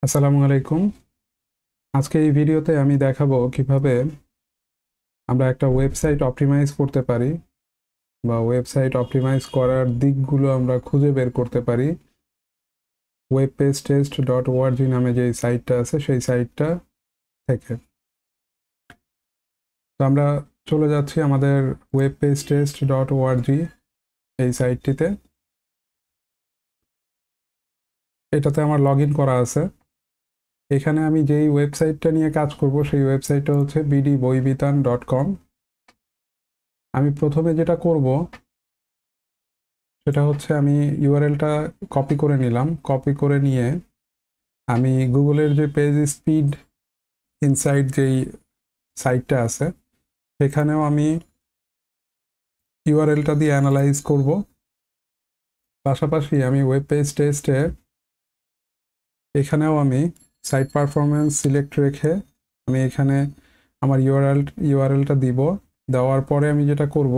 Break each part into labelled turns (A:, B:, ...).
A: আসসালামু আলাইকুম। আজকে এই ভিডিওতে আমি দেখাবো কিভাবে আমরা একটা ওয়েবসাইট অপটিমাইজ করতে পারি বা ওয়েবসাইট অপটিমাইজ করার দিকগুলো আমরা খুঁজে বের করতে পারি webpagetest.org নামে যে সাইটটা আছে সেই সাইটটা থেকে। তো আমরা চলে যাচ্ছি আমাদের webpagetest.org এই সাইটটিতে। এটাতে আমার লগ ইন করা আছে। এখানে আমি যেই ওয়েবসাইটটা নিয়ে কাজ করব সেই ওয়েবসাইটটা হচ্ছে bdboibitan.com। আমি প্রথমে যেটা করব সেটা হচ্ছে আমি ইউআরএলটা কপি করে নিলাম। কপি করে নিয়ে আমি গুগলের যে পেজ স্পিড ইনসাইট যেই সাইটটা আছে সেখানেও আমি ইউআরএলটা দিয়ে অ্যানালাইজ করব। পাশাপাশি আমি ওয়েব পেজ টেস্টে এখানেও আমি সাইট পারফরমেন্স সিলেক্ট রেখে আমি এখানে আমার ইউআরএলটা দিব। দেওয়ার পরে আমি যেটা করব,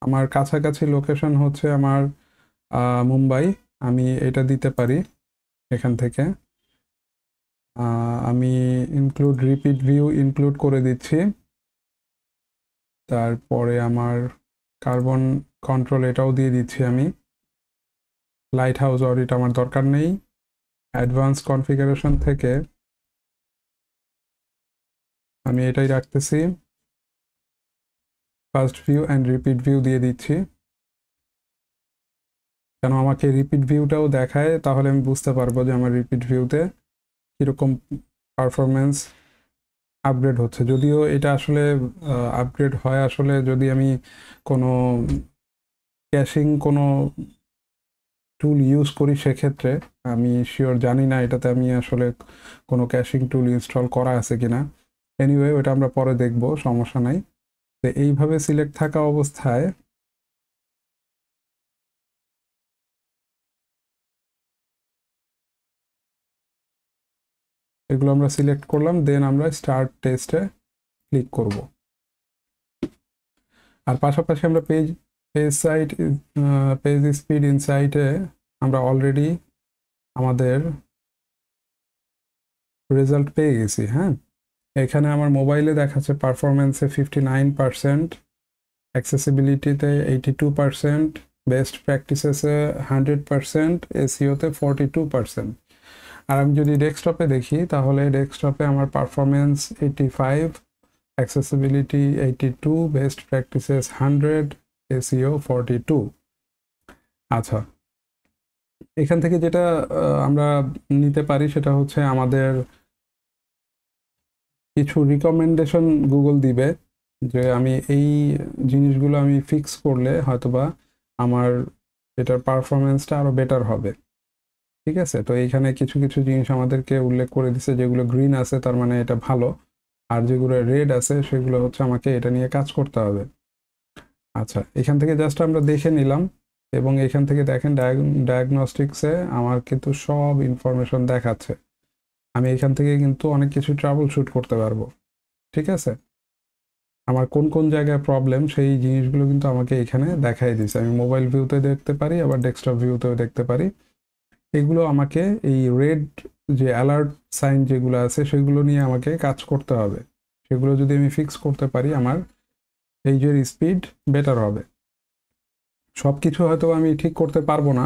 A: আমার কাছাকাছি লোকেশন হচ্ছে আমার মুম্বাই। আমি এটা দিতে পারি এখান থেকে। আমি ইনক্লুড রিপিট ভিউ ইনক্লুড করে দিচ্ছি। তারপরে আমার কার্বন কন্ট্রোল এটাও দিয়ে দিচ্ছি আমি। লাইট হাউস অডিট আমার দরকার নেই। অ্যাডভান্স কনফিগারেশন থেকে আমি এটাই রাখতেছি। First view and repeat view দিয়ে দিচ্ছি, কেন আমাকে রিপিট ভিউটাও দেখায়, তাহলে আমি বুঝতে পারবো যে আমার রিপিট ভিউতে কীরকম পারফরমেন্স আপগ্রেড হচ্ছে। যদিও এটা আসলে আপগ্রেড হয় আসলে যদি আমি কোনো ক্যাশিং কোনো টুল ইউজ করি, সেক্ষেত্রে আমি শিওর জানি না এটাতে আমি আসলে কোনো ক্যাশিং টুল ইনস্টল করা আছে কিনা। এনিওয়ে ওটা আমরা পরে দেখব, সমস্যা নাই। তো এইভাবে সিলেক্ট থাকা অবস্থায় এগুলো আমরা সিলেক্ট করলাম, দেন আমরা স্টার্ট টেস্টে ক্লিক করব। আর পাশাপাশি আমরা পেজ স্পিড ইনসাইটে আমরা অলরেডি আমাদের রেজাল্ট পেয়ে গেছি। হ্যাঁ, এখানে আমার মোবাইলে দেখাচ্ছে পারফরমেন্সে 59%, অ্যাক্সেসিবিলিটিতে 82%, বেস্ট প্র্যাকটিসেসে 100%, এসইওতে 42%। আর আমি যদি ডেস্কটপে দেখি তাহলে ডেস্কটপে আমার performance 85, accessibility 82, best practices 100, SEO 42। আচ্ছা, এখান থেকে যেটা আমরা নিতে পারি সেটা হচ্ছে আমাদের কিছু রিকমেন্ডেশন গুগল দিবে যে আমি এই জিনিসগুলো আমি ফিক্স করলে হয়তোবা আমার এটার পারফরমেন্সটা আরও বেটার হবে। ঠিক আছে, তো এইখানে কিছু কিছু জিনিস আমাদেরকে উল্লেখ করে দিছে, যেগুলো গ্রিন আছে তার মানে এটা ভালো, আর যেগুলো রেড আছে সেগুলো হচ্ছে আমাকে এটা নিয়ে কাজ করতে হবে। আচ্ছা, এখান থেকে জাস্ট আমরা দেখে নিলাম এবং এখান থেকে দেখেন ডায়াগনস্টিক্সে আমার কিন্তু সব ইনফরমেশন দেখাচ্ছে। আমি এখান থেকে কিন্তু অনেক কিছু ট্রাবল শুট করতে পারবো। ঠিক আছে, আমার কোন কোন জায়গায় প্রবলেম সেই জিনিসগুলো কিন্তু আমাকে এখানে দেখাই দিচ্ছে। আমি মোবাইল ভিউতে দেখতে পারি, আবার ডেস্কটপ ভিউতেও দেখতে পারি। এগুলো আমাকে এই রেড যে অ্যালার্ট সাইন যেগুলো আছে সেগুলো নিয়ে আমাকে কাজ করতে হবে। সেগুলো যদি আমি ফিক্স করতে পারি আমার পেজের স্পিড বেটার হবে। সব কিছু হয়তো আমি ঠিক করতে পারবো না,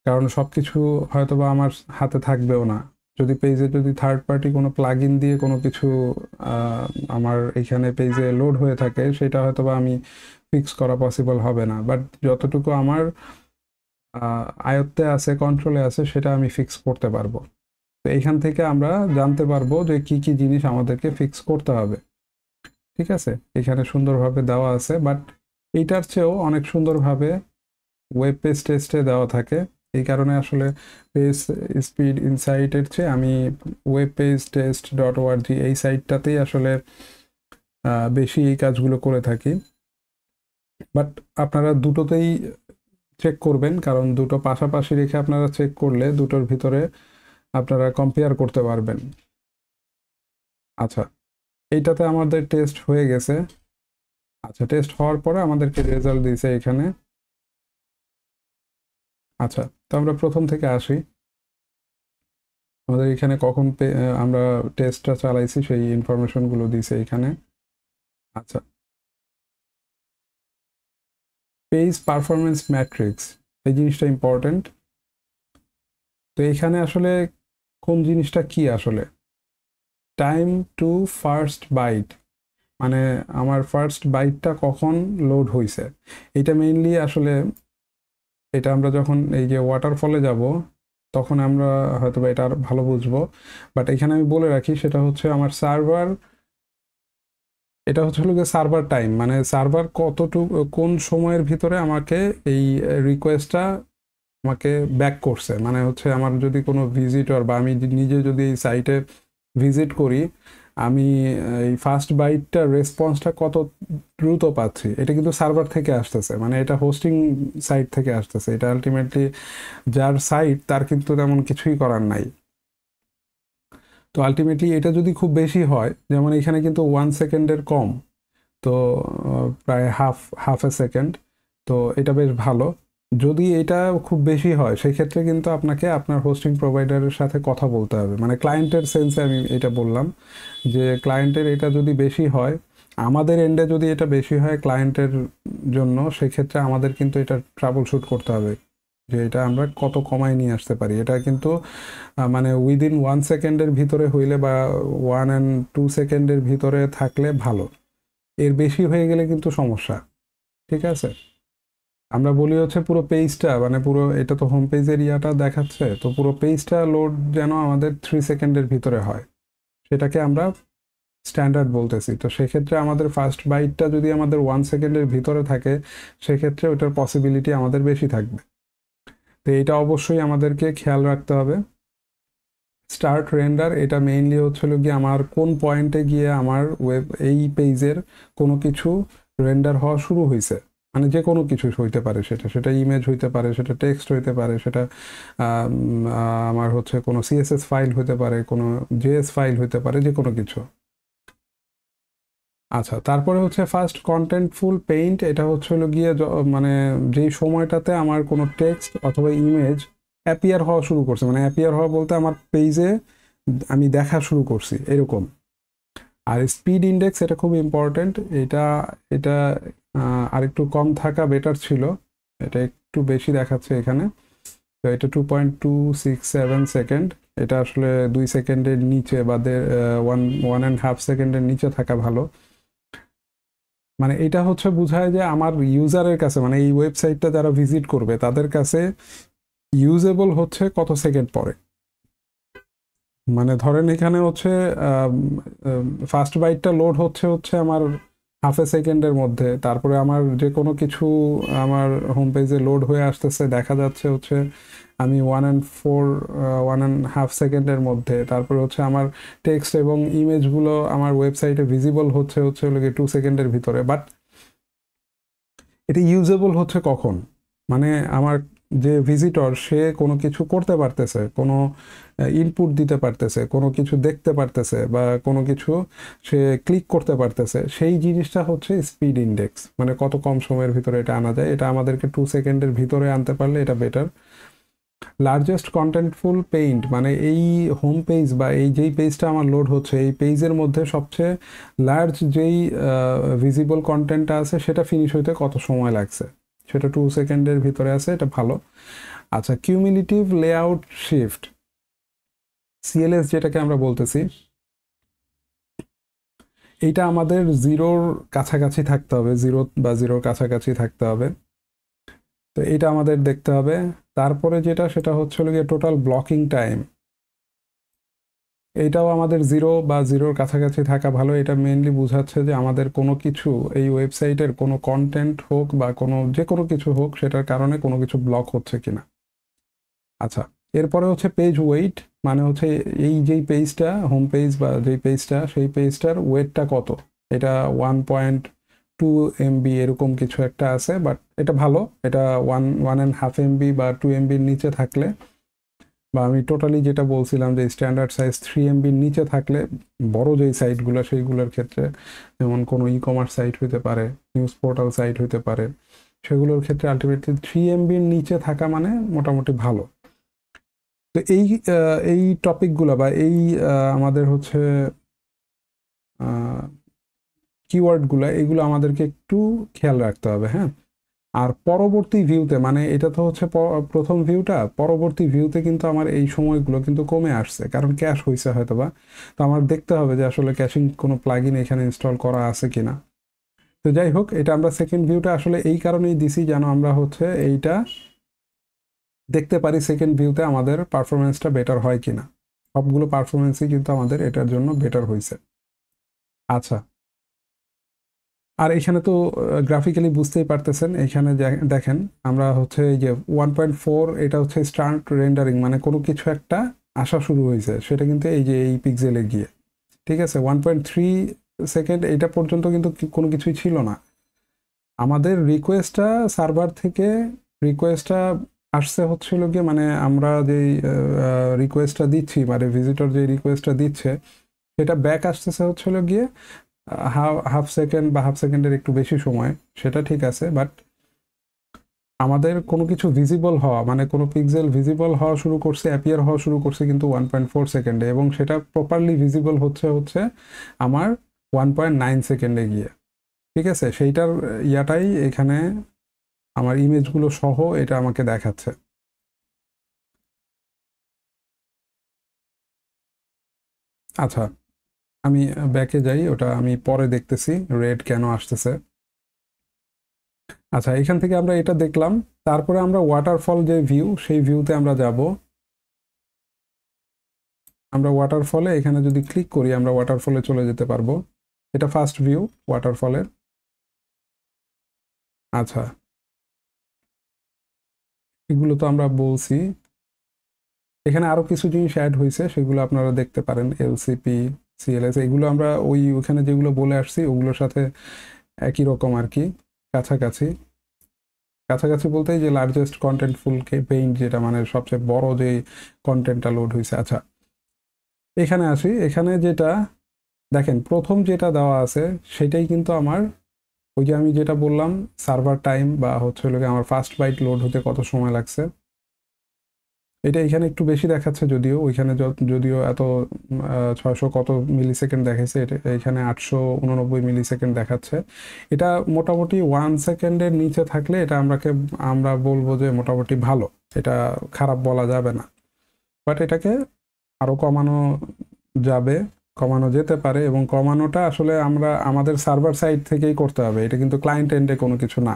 A: কারণ সব কিছু হয়তো বা আমার হাতে থাকবেও না। যদি পেজে যদি থার্ড পার্টি কোনো প্লাগ ইন দিয়ে কোনো কিছু আমার এখানে পেজে লোড হয়ে থাকে, সেটা হয়তো বা আমি ফিক্স করা পসিবল হবে না। বাট যতটুকু আমার আয়ত্তে আছে, কন্ট্রোলে আছে, সেটা আমি ফিক্স করতে পারবো। তো এইখান থেকে আমরা জানতে পারবো যে কি কি জিনিস আমাদেরকে ফিক্স করতে হবে। ঠিক আছে, এখানে সুন্দরভাবে দেওয়া আছে, বাট এইটার চেয়েও অনেক সুন্দরভাবে ওয়েব পেজ টেস্টে দেওয়া থাকে। এই কারণে আসলে পেজ স্পিড ইনসাইটের চেয়ে আমি web page test dot ORG এই সাইটটাতেই আসলে বেশি এই কাজগুলো করে থাকি। বাট আপনারা দুটোতেই চেক করবেন, কারণ দুটো পাশাপাশি রেখে আপনারা চেক করলে দুটোর ভিতরে আপনারা কম্পেয়ার করতে পারবেন। আচ্ছা, এইটাতে আমাদের টেস্ট হয়ে গেছে। আচ্ছা, টেস্ট হওয়ার পরে আমাদেরকে রেজাল্ট দিয়েছে এখানে। আচ্ছা, তো আমরা প্রথম থেকে আসি। আমাদের এখানে কখন আমরা টেস্টটা চালাইছি সেই ইনফরমেশনগুলো দিছে এখানে। আচ্ছা, পেজ পারফরমেন্স ম্যাট্রিক্স, এই জিনিসটা ইম্পর্টেন্ট। তো এখানে আসলে কোন জিনিসটা কি আসলে, টাইম টু ফার্স্ট বাইট, মানে আমার ফার্স্ট বাইটটা কখন লোড হয়েছে, এটা মেইনলি আসলে এটা আমরা যখন এই যে ওয়াটারফলে যাব তখন আমরা হয়তো বা এটা আর ভালো বুঝবো। বাট এখানে আমি বলে রাখি সেটা হচ্ছে আমার সার্ভার, এটা হচ্ছে হলো গিয়ে সার্ভার টাইম, মানে সার্ভার কতটুকু কোন সময়ের ভিতরে আমাকে এই রিকোয়েস্টটা আমাকে ব্যাক করছে, মানে হচ্ছে আমার যদি কোনো ভিজিটর বা আমি নিজে যদি এই সাইটে ভিজিট করি, আমি এই ফার্স্ট বাইটটা রেসপন্সটা কত দ্রুত পাচ্ছি, এটা কিন্তু সার্ভার থেকে আসতেছে, মানে এটা হোস্টিং সাইট থেকে আসতেছে, এটা আলটিমেটলি যার সাইট তার কিন্তু তেমন কিছুই করার নাই। তো আলটিমেটলি এটা যদি খুব বেশি হয়, যেমন এখানে কিন্তু 1 সেকেন্ডের কম, তো প্রায় হাফ এ সেকেন্ড, তো এটা বেশ ভালো। যদি এটা খুব বেশি হয় সেক্ষেত্রে কিন্তু আপনাকে আপনার হোস্টিং প্রোভাইডারের সাথে কথা বলতে হবে, মানে ক্লায়েন্টের সেন্সে আমি এটা বললাম যে ক্লায়েন্টের এটা যদি বেশি হয়, আমাদের এন্ডে যদি এটা বেশি হয় ক্লায়েন্টের জন্য, সেক্ষেত্রে আমাদের কিন্তু এটা ট্রাবল শুট করতে হবে যে এটা আমরা কত কমায় নিয়ে আসতে পারি। এটা কিন্তু মানে উইদিন 1 সেকেন্ডের ভিতরে হইলে বা 1 and 2 সেকেন্ডের ভিতরে থাকলে ভালো, এর বেশি হয়ে গেলে কিন্তু সমস্যা। ঠিক আছে, আমরা বলি হচ্ছে পুরো পেজটা, মানে পুরো এটা তো হোম পেজের ইয়াটা দেখাচ্ছে, তো পুরো পেজটা লোড যেন আমাদের 3 সেকেন্ডের ভিতরে হয়, সেটাকে আমরা স্ট্যান্ডার্ড বলতেছি। তো সেক্ষেত্রে আমাদের ফার্স্ট বাইটটা যদি আমাদের 1 সেকেন্ডের ভিতরে থাকে, সেক্ষেত্রে ওটার পসিবিলিটি আমাদের বেশি থাকবে। তো এটা অবশ্যই আমাদেরকে খেয়াল রাখতে হবে। স্টার্ট রেন্ডার, এটা মেইনলি হচ্ছিল গিয়ে আমার কোন পয়েন্টে গিয়ে আমার ওয়েব এই পেজের কোনো কিছু রেন্ডার হওয়া শুরু হয়েছে, মানে যে কোনো কিছু হইতে পারে, সেটা ইমেজ হইতে পারে, সেটা টেক্সট হইতে পারে, সেটা আমার হচ্ছে কোনো সিএসএস ফাইল হইতে পারে, কোনো জেএস ফাইল হইতে পারে, যে কোনো কিছু। আচ্ছা, তারপরে হচ্ছে ফার্স্ট কন্টেন্টফুল পেইন্ট, এটা হচ্ছে হলো গিয়ে মানে যেই সময়টাতে আমার কোনো টেক্সট অথবা ইমেজ অ্যাপিয়ার হওয়া শুরু করছে, মানে অ্যাপিয়ার হওয়া বলতে আমার পেজে আমি দেখা শুরু করছি এরকম। আর স্পিড ইন্ডেক্স, এটা খুব ইম্পর্টেন্ট, এটা এটা আরেকটু কম থাকা বেটার ছিল, এটা একটু বেশি দেখাচ্ছে এখানে। তো এটা 2.267 সেকেন্ড, এটা আসলে 2 সেকেন্ডের নিচে বা 1.5 সেকেন্ডের নিচে থাকা ভালো। মানে এটা হচ্ছে বোঝায় যে আমার ইউজারের কাছে, মানে এই ওয়েবসাইটটা যারা ভিজিট করবে তাদের কাছে ইউজেবল হচ্ছে কত সেকেন্ড পরে। মানে ধরেন এখানে হচ্ছে ফার্স্ট বাইটটা লোড হচ্ছে আমার হাফ এ সেকেন্ডের মধ্যে, তারপরে আমার যে কোনো কিছু আমার হোম পেজে লোড হয়ে আসতেছে, দেখা যাচ্ছে হচ্ছে আমি 1.5 সেকেন্ডের মধ্যে, তারপরে হচ্ছে আমার টেক্সট এবং ইমেজগুলো আমার ওয়েবসাইটে ভিজিবল হচ্ছে 2 সেকেন্ডের ভিতরে। বাট এটা ইউজেবল হচ্ছে কখন, মানে আমার যে ভিজিটর সে কোনো কিছু করতে পারতেছে, কোনো ইনপুট দিতে পারতেছে, কোনো কিছু দেখতে পারতেছে, বা কোনো কিছু সে ক্লিক করতে পারতেছে, সেই জিনিসটা হচ্ছে স্পিড ইন্ডেক্স, মানে কত কম সময়ের ভিতরে এটা আনা যায়। এটা আমাদেরকে 2 সেকেন্ডের ভিতরে আনতে পারলে এটা বেটার। লার্জেস্ট কন্টেন্টফুল পেইন্ট, মানে এই হোম পেজ বা এই যেই পেজটা আমার লোড হচ্ছে এই পেজের মধ্যে সবচেয়ে লার্জ যেই ভিজিবল কন্টেন্টটা আছে সেটা ফিনিশ হইতে কত সময় লাগছে, সেটা 2 সেকেন্ডের ভিতরে আছে, এটা ভালো। আচ্ছা, কিউমিলেটিভ লেআউট শিফট, সিএলএস যেটাকে আমরা বলতেছি, এইটা আমাদের জিরোর কাছাকাছি থাকতে হবে, জিরোর কাছাকাছি থাকতে হবে, তো এটা আমাদের দেখতে হবে। তারপরে যেটা সেটা হচ্ছে গিয়ে টোটাল ব্লকিং টাইম, এইটাও আমাদের জিরোর কাছাকাছি থাকা ভালো। এটা মেইনলি বোঝাচ্ছে যে আমাদের কোনো কিছু এই ওয়েবসাইটের কোনো কন্টেন্ট হোক বা কোনো যে কোনো কিছু হোক, সেটার কারণে কোনো কিছু ব্লক হচ্ছে কিনা। আচ্ছা, এরপরে হচ্ছে পেজ ওয়েট, মানে হচ্ছে এই যেই পেজটা হোম পেজ বা যেই পেজটা সেই পেজটার ওয়েটটা কত, এটা 1.2 MB এরকম কিছু একটা আছে, বাট এটা ভালো, এটা 1.5 MB বা 2 MBর নিচে থাকলে, বা আমি টোটালি যেটা বলছিলাম যে স্ট্যান্ডার্ড সাইজ 3 MBর নিচে থাকলে, বড় যেই সাইটগুলো সেইগুলোর ক্ষেত্রে, যেমন কোনো ই কমার্স সাইট হইতে পারে, নিউজ পোর্টাল সাইট হইতে পারে, সেগুলোর ক্ষেত্রে আলটিমেটলি 3 MBর নিচে থাকা মানে মোটামুটি ভালো। তো এই টপিকগুলো বা আমাদের হচ্ছে কিওয়ার্ডগুলো, এগুলো আমাদেরকে একটু খেয়াল রাখতে হবে। হ্যাঁ, আর পরবর্তী ভিউতে, মানে এটা তো হচ্ছে প্রথম ভিউটা, পরবর্তী ভিউতে কিন্তু আমার এই সময়গুলো কিন্তু কমে আসছে, কারণ ক্যাশ হয়েছে হয়তোবা। তো আমার দেখতে হবে যে আসলে ক্যাশিং কোনো প্লাগইন এখানে ইনস্টল করা আছে কিনা। তো যাই হোক, এটা আমরা সেকেন্ড ভিউটা আসলে এই কারণেই দিছি যেন আমরা হচ্ছে এইটা দেখতে পারি সেকেন্ড ভিউতে আমাদের পারফরমেন্সটা বেটার হয় কিনা। সবগুলো পারফরমেন্সই কিন্তু আমাদের এটার জন্য বেটার হয়েছে। আচ্ছা, আর এখানে তো গ্রাফিক্যালি বুঝতেই পারতেছেন, এখানে দেখেন আমরা হচ্ছে এই যে 1.4, এটা হচ্ছে স্টার্ট রেন্ডারিং, মানে কোনো কিছু একটা আসা শুরু হয়েছে, সেটা কিন্তু এই যে এই পিক্সেলে গিয়ে, ঠিক আছে। 1.3 সেকেন্ড এটা পর্যন্ত কিন্তু কোনো কিছুই ছিল না। আমাদের রিকোয়েস্টটা সার্ভার থেকে রিকোয়েস্টটা আসছে হচ্ছিল গিয়ে, মানে আমরা যেই রিকোয়েস্টটা দিচ্ছি, মানে ভিজিটর যে রিকোয়েস্টটা দিচ্ছে, সেটা ব্যাক আসতেছে হচ্ছিল গিয়ে হাফ সেকেন্ড বা হাফ সেকেন্ডের একটু বেশি সময়, সেটা ঠিক আছে। বাট আমাদের কোনো কিছু ভিজিবল হওয়া, মানে কোনো পিক্সেল ভিজিবল হওয়া শুরু করছে, অ্যাপিয়ার হওয়া শুরু করছে কিন্তু 1.4 সেকেন্ডে, এবং সেটা প্রপারলি ভিজিবল হচ্ছে আমার 1.9 সেকেন্ডে গিয়ে, ঠিক আছে। সেইটার ইয়াটাই এখানে আমার ইমেজগুলো সহ এটা আমাকে দেখাচ্ছে। আচ্ছা, আমি ব্যাকে যাই, ওটা আমি পরে দেখতেছি রেড কেন আসতেছে। আচ্ছা, এখান থেকে আমরা এটা দেখলাম। তারপরে আমরা ওয়াটারফল যে ভিউ, সেই ভিউতে আমরা যাব। আমরা ওয়াটারফলে এখানে যদি ক্লিক করি, আমরা ওয়াটারফলে চলে যেতে পারবো। এটা ফার্স্ট ভিউ ওয়াটারফলের। আচ্ছা, এগুলো তো আমরা বলছি। এখানে আরো কিছু জিনিস অ্যাড হয়েছে, সেগুলো আপনারা দেখতে পারেন। এলসিপি, সিএলএস, এগুলো আমরা ওখানে যেগুলো বলে আসছি ওগুলোর সাথে একই রকম আর কি, কাছাকাছি। কাছাকাছি বলতে যে লার্জেস্ট কন্টেন্টফুল পেইন্ট, যেটা মানে সবচেয়ে বড় যে কন্টেন্টটা লোড হয়েছে। আচ্ছা, এখানে আসি। এখানে যেটা দেখেন, প্রথম যেটা দেওয়া আছে সেটাই কিন্তু আমার ওই যে আমি যেটা বললাম সার্ভার টাইম বা হচ্ছে আমার ফার্স্ট বাইট লোড হতে কত সময় লাগছে, এটা এখানে একটু বেশি দেখাচ্ছে, যদিও ওইখানে যদিও এত 600 কত মিলি সেকেন্ড দেখাচ্ছে, এটা এখানে 889 মিলি সেকেন্ড দেখাচ্ছে। এটা মোটামুটি 1 সেকেন্ডের নিচে থাকলে এটা আমরা বলবো যে মোটামুটি ভালো, এটা খারাপ বলা যাবে না। বাট এটাকে আরো যাবে কমানো যেতে পারে, এবং কমানোটা আসলে আমরা আমাদের সার্ভার সাইড থেকেই করতে হবে, এটা কিন্তু ক্লায়েন্ট এন্ডে কোনো কিছু না।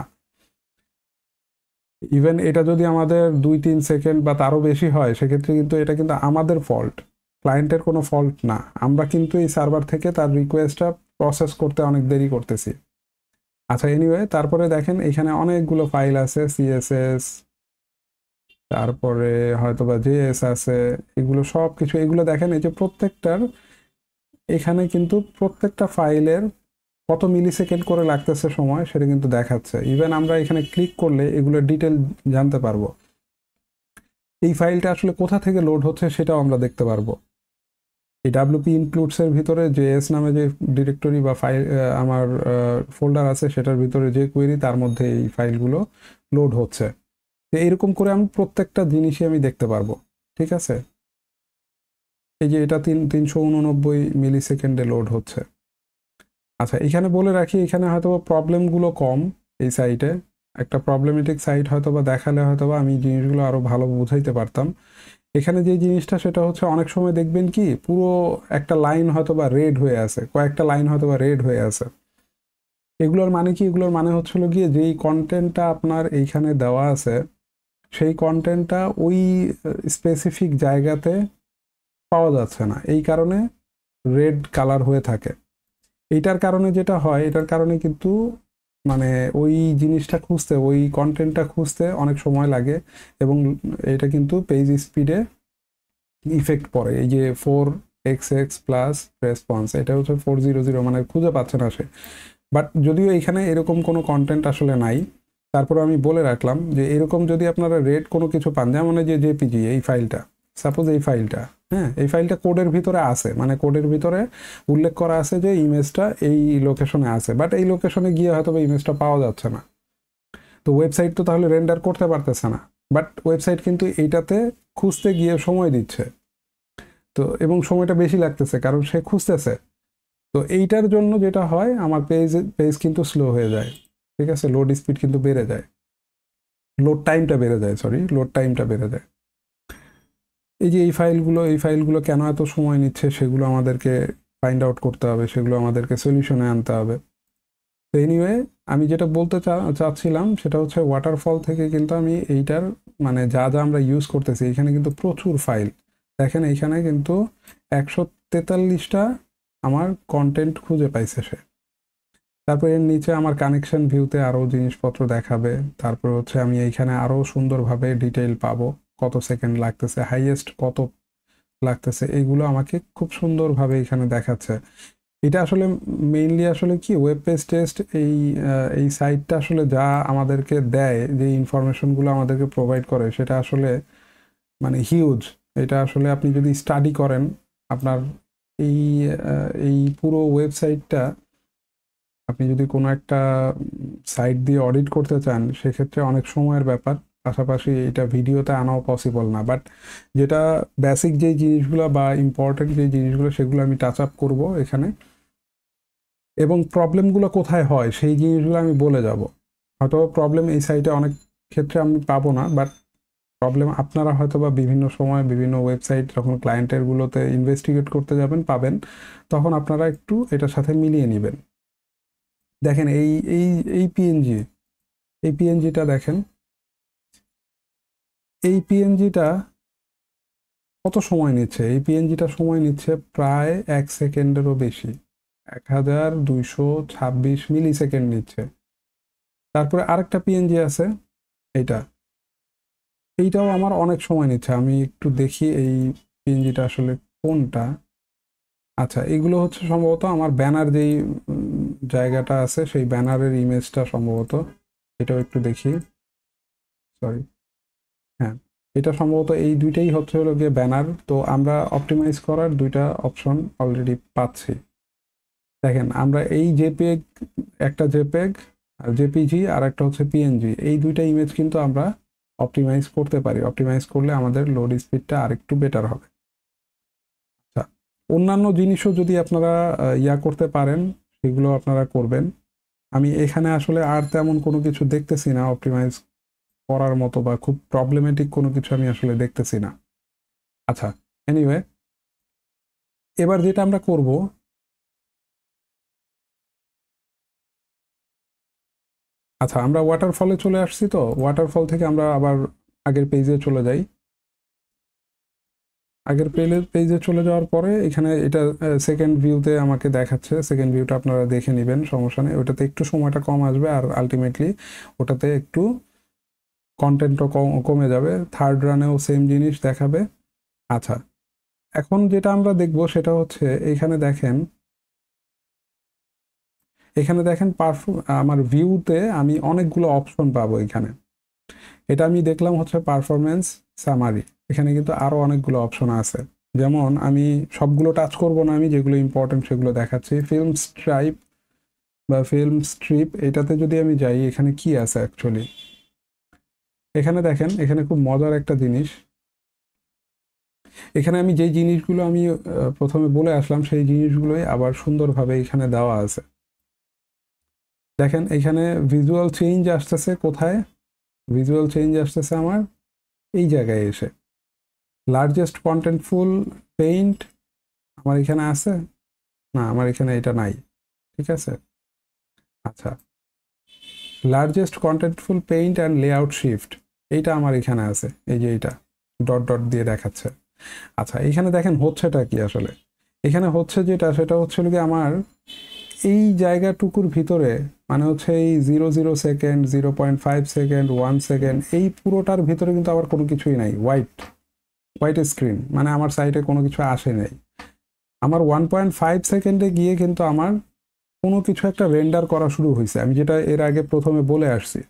A: ইভেন এটা যদি আমাদের 2-3 সেকেন্ড বা তারও বেশি হয়, সেক্ষেত্রে কিন্তু এটা কিন্তু আমাদের ফল্ট, ক্লায়েন্টের কোনো ফল্ট না। আমরা কিন্তু এই সার্ভার থেকে তার রিকোয়েস্টটা প্রসেস করতে অনেক দেরি করতেছি। আচ্ছা, এনিওয়ে, তারপরে দেখেন এখানে অনেকগুলো ফাইল আছে, সিএসএস, তারপরে হয়তোবা জেএস আছে, এগুলো সব কিছু, এগুলো দেখেন এই যে প্রত্যেকটার এখানে কিন্তু প্রত্যেকটা ফাইলের কত মিলি সেকেন্ড করে লাগতেছে সময়, সেটা কিন্তু দেখাচ্ছে। ইভেন আমরা এখানে ক্লিক করলে এগুলো ডিটেল জানতে পারবো। এই ফাইলটা আসলে কোথা থেকে লোড হচ্ছে সেটাও আমরা দেখতে পারবো। এই ডাব্লিউপি ইনক্লুডসের ভিতরে জেএস নামে যে ডিরেক্টরি বা ফাইল আমার ফোল্ডার আছে, সেটার ভিতরে যে কোয়েরি, তার মধ্যে এই ফাইলগুলো লোড হচ্ছে। তো এরকম করে আমি প্রত্যেকটা জিনিসই আমি দেখতে পারবো, ঠিক আছে। এই যে এটা 389 মিলি সেকেন্ডে লোড হচ্ছে। আচ্ছা, এখানে বলে রাখি, এখানে হয়তো প্রবলেমগুলো কম এই সাইটে। একটা প্রবলেমেটিক সাইট হয়তো বা দেখালে হয়তো বা আমি জিনিসগুলো আরো ভালো বুঝাইতে পারতাম। এখানে যে জিনিসটা সেটা হচ্ছে, অনেক সময় দেখবেন কি পুরো একটা লাইন হয়তো বা রেড হয়ে আছে, কয়েকটা লাইন হয়তো বা রেড হয়ে আছে। এগুলোর মানে কি? এগুলোর মানে হচ্ছিল গিয়ে যেই কন্টেন্টটা আপনার এইখানে দেওয়া আছে, সেই কন্টেন্টটা ওই স্পেসিফিক জায়গাতে পাওয়া যাচ্ছে না, এই কারণে রেড কালার হয়ে থাকে। এইটার কারণে যেটা হয়, এটার কারণে কিন্তু মানে ওই জিনিসটা খুঁজতে, ওই কন্টেন্টটা খুঁজতে অনেক সময় লাগে, এবং এটা কিন্তু পেজ স্পিডে ইফেক্ট পড়ে। এই যে 4xx প্লাস রেসপন্স, এটা হচ্ছে 400, মানে খুঁজে পাচ্ছে না সে। বাট যদিও এখানে এরকম কোনো কন্টেন্ট আসলে নাই, তারপরে আমি বলে রাখলাম যে এরকম যদি আপনারা রেড কোনো কিছু পান, যেমন এই যে জেপিজি, এই ফাইলটা, সাপোজ এই ফাইলটা, হ্যাঁ, এই ফাইলটা কোডের ভিতরে আছে, মানে কোডের ভিতরে উল্লেখ করা আছে যে ইমেজটা এই লোকেশনে আছে, বাট এই লোকেশনে গিয়ে হয়তো ইমেজটা পাওয়া যাচ্ছে না। তো ওয়েবসাইট তো তাহলে রেন্ডার করতে পারতেছে না, বাট ওয়েবসাইট কিন্তু এইটাতে খুঁজতে গিয়ে সময় দিচ্ছে, তো এবং সময়টা বেশি লাগতেছে কারণ সে খুঁজতেছে। তো এইটার জন্য যেটা হয় আমার পেজ কিন্তু স্লো হয়ে যায়, ঠিক আছে, লোড স্পিড কিন্তু বেড়ে যায়, লোড টাইমটা বেড়ে যায়, সরি লোড টাইমটা বেড়ে যায়। এই যে এই ফাইলগুলো কেন এত সময় নিচ্ছে সেগুলো আমাদেরকে ফাইন্ড আউট করতে হবে, সেগুলো আমাদেরকে সলিউশনে আনতে হবে। তো এনিওয়ে আমি যেটা বলতে চাচ্ছিলাম সেটা হচ্ছে ওয়াটারফল থেকে কিন্তু আমি এইটার মানে যা যা আমরা ইউজ করতেছি এখানে কিন্তু প্রচুর ফাইল, দেখেন এইখানে কিন্তু 143টা আমার কন্টেন্ট খুঁজে পাইছে সে। তারপর এর নিচে আমার কানেকশন ভিউতে আরও জিনিসপত্র দেখাবে, তারপর হচ্ছে আমি এইখানে আরও সুন্দরভাবে ডিটেইল পাবো, কত সেকেন্ড লাগতেছে, হাইয়েস্ট কত লাগতেছে, এগুলো আমাকে খুব সুন্দরভাবে এখানে দেখাচ্ছে। এটা আসলে মেইনলি আসলে কি ওয়েব পেজ টেস্ট এই সাইটটা আসলে যা আমাদেরকে দেয়, যে ইনফরমেশনগুলো আমাদেরকে প্রোভাইড করে সেটা আসলে মানে হিউজ। এটা আসলে আপনি যদি স্টাডি করেন আপনার এই এই পুরো ওয়েবসাইটটা আপনি যদি কোনো একটা সাইট দিয়ে অডিট করতে চান সেক্ষেত্রে অনেক সময়ের ব্যাপার, পাশাপাশি এটা ভিডিওতে আনাও পসিবল না। বাট যেটা বেসিক যে জিনিসগুলো বা ইম্পর্টেন্ট যে জিনিসগুলো সেগুলো আমি টাচ আপ করবো এখানে, এবং প্রবলেমগুলো কোথায় হয় সেই জিনিসগুলো আমি বলে যাব। হয়তো প্রবলেম এই সাইটে অনেক ক্ষেত্রে আমি পাবো না, বাট প্রবলেম আপনারা হয়তো বা বিভিন্ন সময় বিভিন্ন ওয়েবসাইট যখন ক্লায়েন্টেরগুলোতে ইনভেস্টিগেট করতে যাবেন পাবেন, তখন আপনারা একটু এটার সাথে মিলিয়ে নেবেন। দেখেন এই এই এই পিএনজিটা দেখেন, এই পিএনজিটা কত সময় নিচ্ছে, এই পিএনজিটা সময় নিচ্ছে প্রায় 1 সেকেন্ডেরও বেশি, 1226 মিলি সেকেন্ড নিচ্ছে। তারপরে আরেকটা পিএনজি আছে এইটাও আমার অনেক সময় নিচ্ছে, আমি একটু দেখি এই পিএনজিটা আসলে কোনটা। আচ্ছা, এগুলো হচ্ছে সম্ভবত আমার ব্যানার যেই জায়গাটা আছে সেই ব্যানারের ইমেজটা সম্ভবত, এটাও একটু দেখি, সরি, হ্যাঁ এটা সম্ভবত এই দুইটাই হচ্ছে হলো গিয়ে ব্যানার। তো আমরা অপটিমাইজ করার দুইটা অপশন অলরেডি পাচ্ছি। দেখেন আমরা এই জেপিএগ, একটা জেপিএগ আর জেপিজি আর একটা হচ্ছে পিএনজি, এই দুইটা ইমেজ কিন্তু আমরা অপটিমাইজ করতে পারি। অপটিমাইজ করলে আমাদের লোড স্পিডটা আরেকটু বেটার হবে। আচ্ছা, অন্যান্য জিনিসও যদি আপনারা করতে পারেন সেগুলো আপনারা করবেন। আমি এখানে আসলে আর তেমন কোনো কিছু দেখতেছি না অপটিমাইজ করার মতো, বা খুব প্রবলেমেটিক কোনো কিছু আমি আসলে দেখতেছি না। আচ্ছা, এনিওয়ে এবার যেটা আমরা করব, আচ্ছা আমরা ওয়াটারফলে চলে আসছি, তো ওয়াটারফল থেকে আমরা আবার আগের পেজে চলে যাই। আগের পেজে চলে যাওয়ার পরে এখানে এটা সেকেন্ড ভিউতে আমাকে দেখাচ্ছে, সেকেন্ড ভিউটা আপনারা দেখে নেবেন, সমস্যা নেই, ওটাতে একটু সময়টা কম আসবে আর আলটিমেটলি ওটাতে একটু কন্টেন্টও কমে যাবে। থার্ড রানেও সেম জিনিস দেখাবে। আচ্ছা, এখন যেটা আমরা দেখব সেটা হচ্ছে এখানে দেখেন আমার ভিউতে আমি অনেকগুলো অপশন পাবো এখানে। এটা আমি দেখলাম হচ্ছে পারফরমেন্স সামারি, এখানে কিন্তু আরও অনেকগুলো অপশন আছে। যেমন আমি সবগুলো টাচ করব না, আমি যেগুলো ইম্পর্টেন্ট সেগুলো দেখাচ্ছি। ফিল্ম স্ট্রাইপ বা ফিল্ম স্ট্রিপ, এটাতে যদি আমি যাই এখানে কি আছে অ্যাকচুয়ালি, এখানে দেখেন এখানে খুব মজার একটা জিনিস, এখানে আমি যেই জিনিসগুলো আমি প্রথমে বলে আসলাম সেই জিনিসগুলোই আবার সুন্দরভাবে এখানে দেওয়া আছে। দেখেন এখানে ভিজুয়াল চেঞ্জ আসতেছে, কোথায় ভিজুয়াল চেঞ্জ আসতেছে আমার এই জায়গায় এসে। লার্জেস্ট কন্টেন্টফুল পেইন্ট আমার এখানে আছে না, আমার এখানে এটা নাই, ঠিক আছে। আচ্ছা, largest contentful paint and layout shift, এইটা আমার এখানে আছে, এই যে এইটা ডট ডট দিয়ে দেখাচ্ছে। আচ্ছা, এখানে দেখেন হচ্ছেটা কি আসলে, এখানে হচ্ছে যেটা সেটা হচ্ছে কি আমার এই জায়গাটুকুর ভিতরে মানে হচ্ছে এই 0.0 সেকেন্ড, 0.5 সেকেন্ড, 1 সেকেন্ড, এই পুরোটার ভিতরে কিন্তু আবার কোনো কিছুই নাই, হোয়াইট স্ক্রিন, মানে আমার সাইটে কোনো কিছু আসে নাই। আমার 1.5 সেকেন্ডে গিয়ে কিন্তু আমার কোনো কিছু একটা রেন্ডার করা শুরু হয়েছে, আমি যেটা এর আগে প্রথমে বলে আসছি।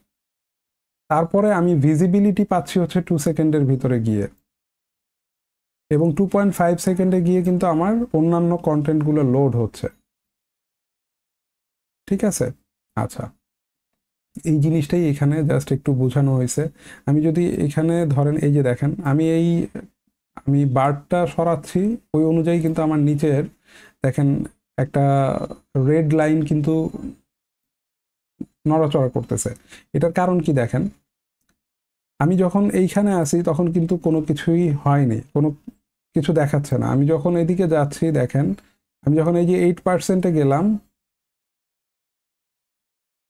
A: তারপরে আমি ভিজিবিলিটি পাচ্ছি হচ্ছে 2 সেকেন্ডের ভিতরে গিয়ে, এবং 2.5 সেকেন্ডে গিয়ে কিন্তু আমার অন্যান্য কন্টেন্টগুলো লোড হচ্ছে, ঠিক আছে। আচ্ছা, এই জিনিসটাই এখানে জাস্ট একটু বোঝানো হয়েছে। আমি যদি এখানে ধরেন এই যে দেখেন আমি বারটা সরাচ্ছি, ওই অনুযায়ী কিন্তু আমার নিচের দেখেন একটা রেড লাইন কিন্তু নড়াচড়া করতেছে। এটার কারণ কি দেখেন, আমি যখন এইখানে আসি তখন কিন্তু কোনো কিছুই হয়নি, কোনো কিছু দেখাচ্ছে না। আমি যখন এদিকে যাচ্ছি দেখেন, আমি যখন এই যে 8%-এ গেলাম,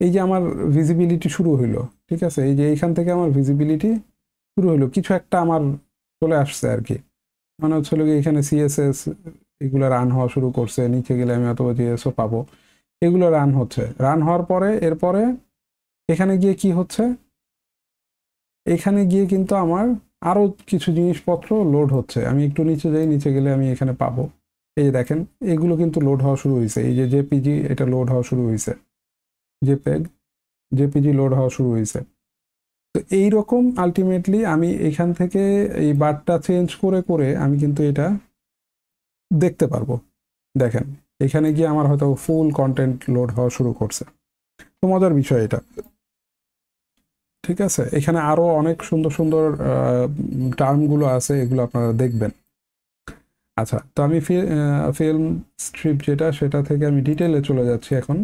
A: এই যে আমার ভিজিবিলিটি শুরু হইলো, ঠিক আছে, এই যে এইখান থেকে আমার ভিজিবিলিটি শুরু হইলো, কিছু একটা আমার চলে আসছে আর কি। মানে হচ্ছিল কি এখানে সিএসএস এগুলো রান হওয়া শুরু করছে, নিচে গেলে আমি অথবা জিএসও পাবো, এগুলো রান হচ্ছে। রান হওয়ার পরে এরপরে এখানে গিয়ে কি হচ্ছে, এখানে গিয়ে কিন্তু আমার আরও কিছু জিনিসপত্র লোড হচ্ছে। আমি একটু নিচে যাই, নিচে গেলে আমি এখানে পাবো, এই যে দেখেন এগুলো কিন্তু লোড হওয়া শুরু হয়েছে। এই যে জেপিজি এটা লোড হওয়া শুরু হয়েছে, জেপিজি লোড হওয়া শুরু হয়েছে। তো এইরকম আলটিমেটলি আমি এখান থেকে এই বারটা চেঞ্জ করে করে আমি কিন্তু এটা দেখতে পারবো। দেখেন এখানে গিয়ে আমার হয়তো ফুল কন্টেন্ট লোড হওয়া শুরু করছে। তো মজার বিষয় এটা, ঠিক আছে। এখানে আরো অনেক সুন্দর সুন্দর টার্মগুলো আছে, এগুলো আপনারা দেখবেন। আচ্ছা, তো আমি ফিল্ম স্ট্রিপ যেটা, সেটা থেকে আমি ডিটেলে চলে যাচ্ছি এখন।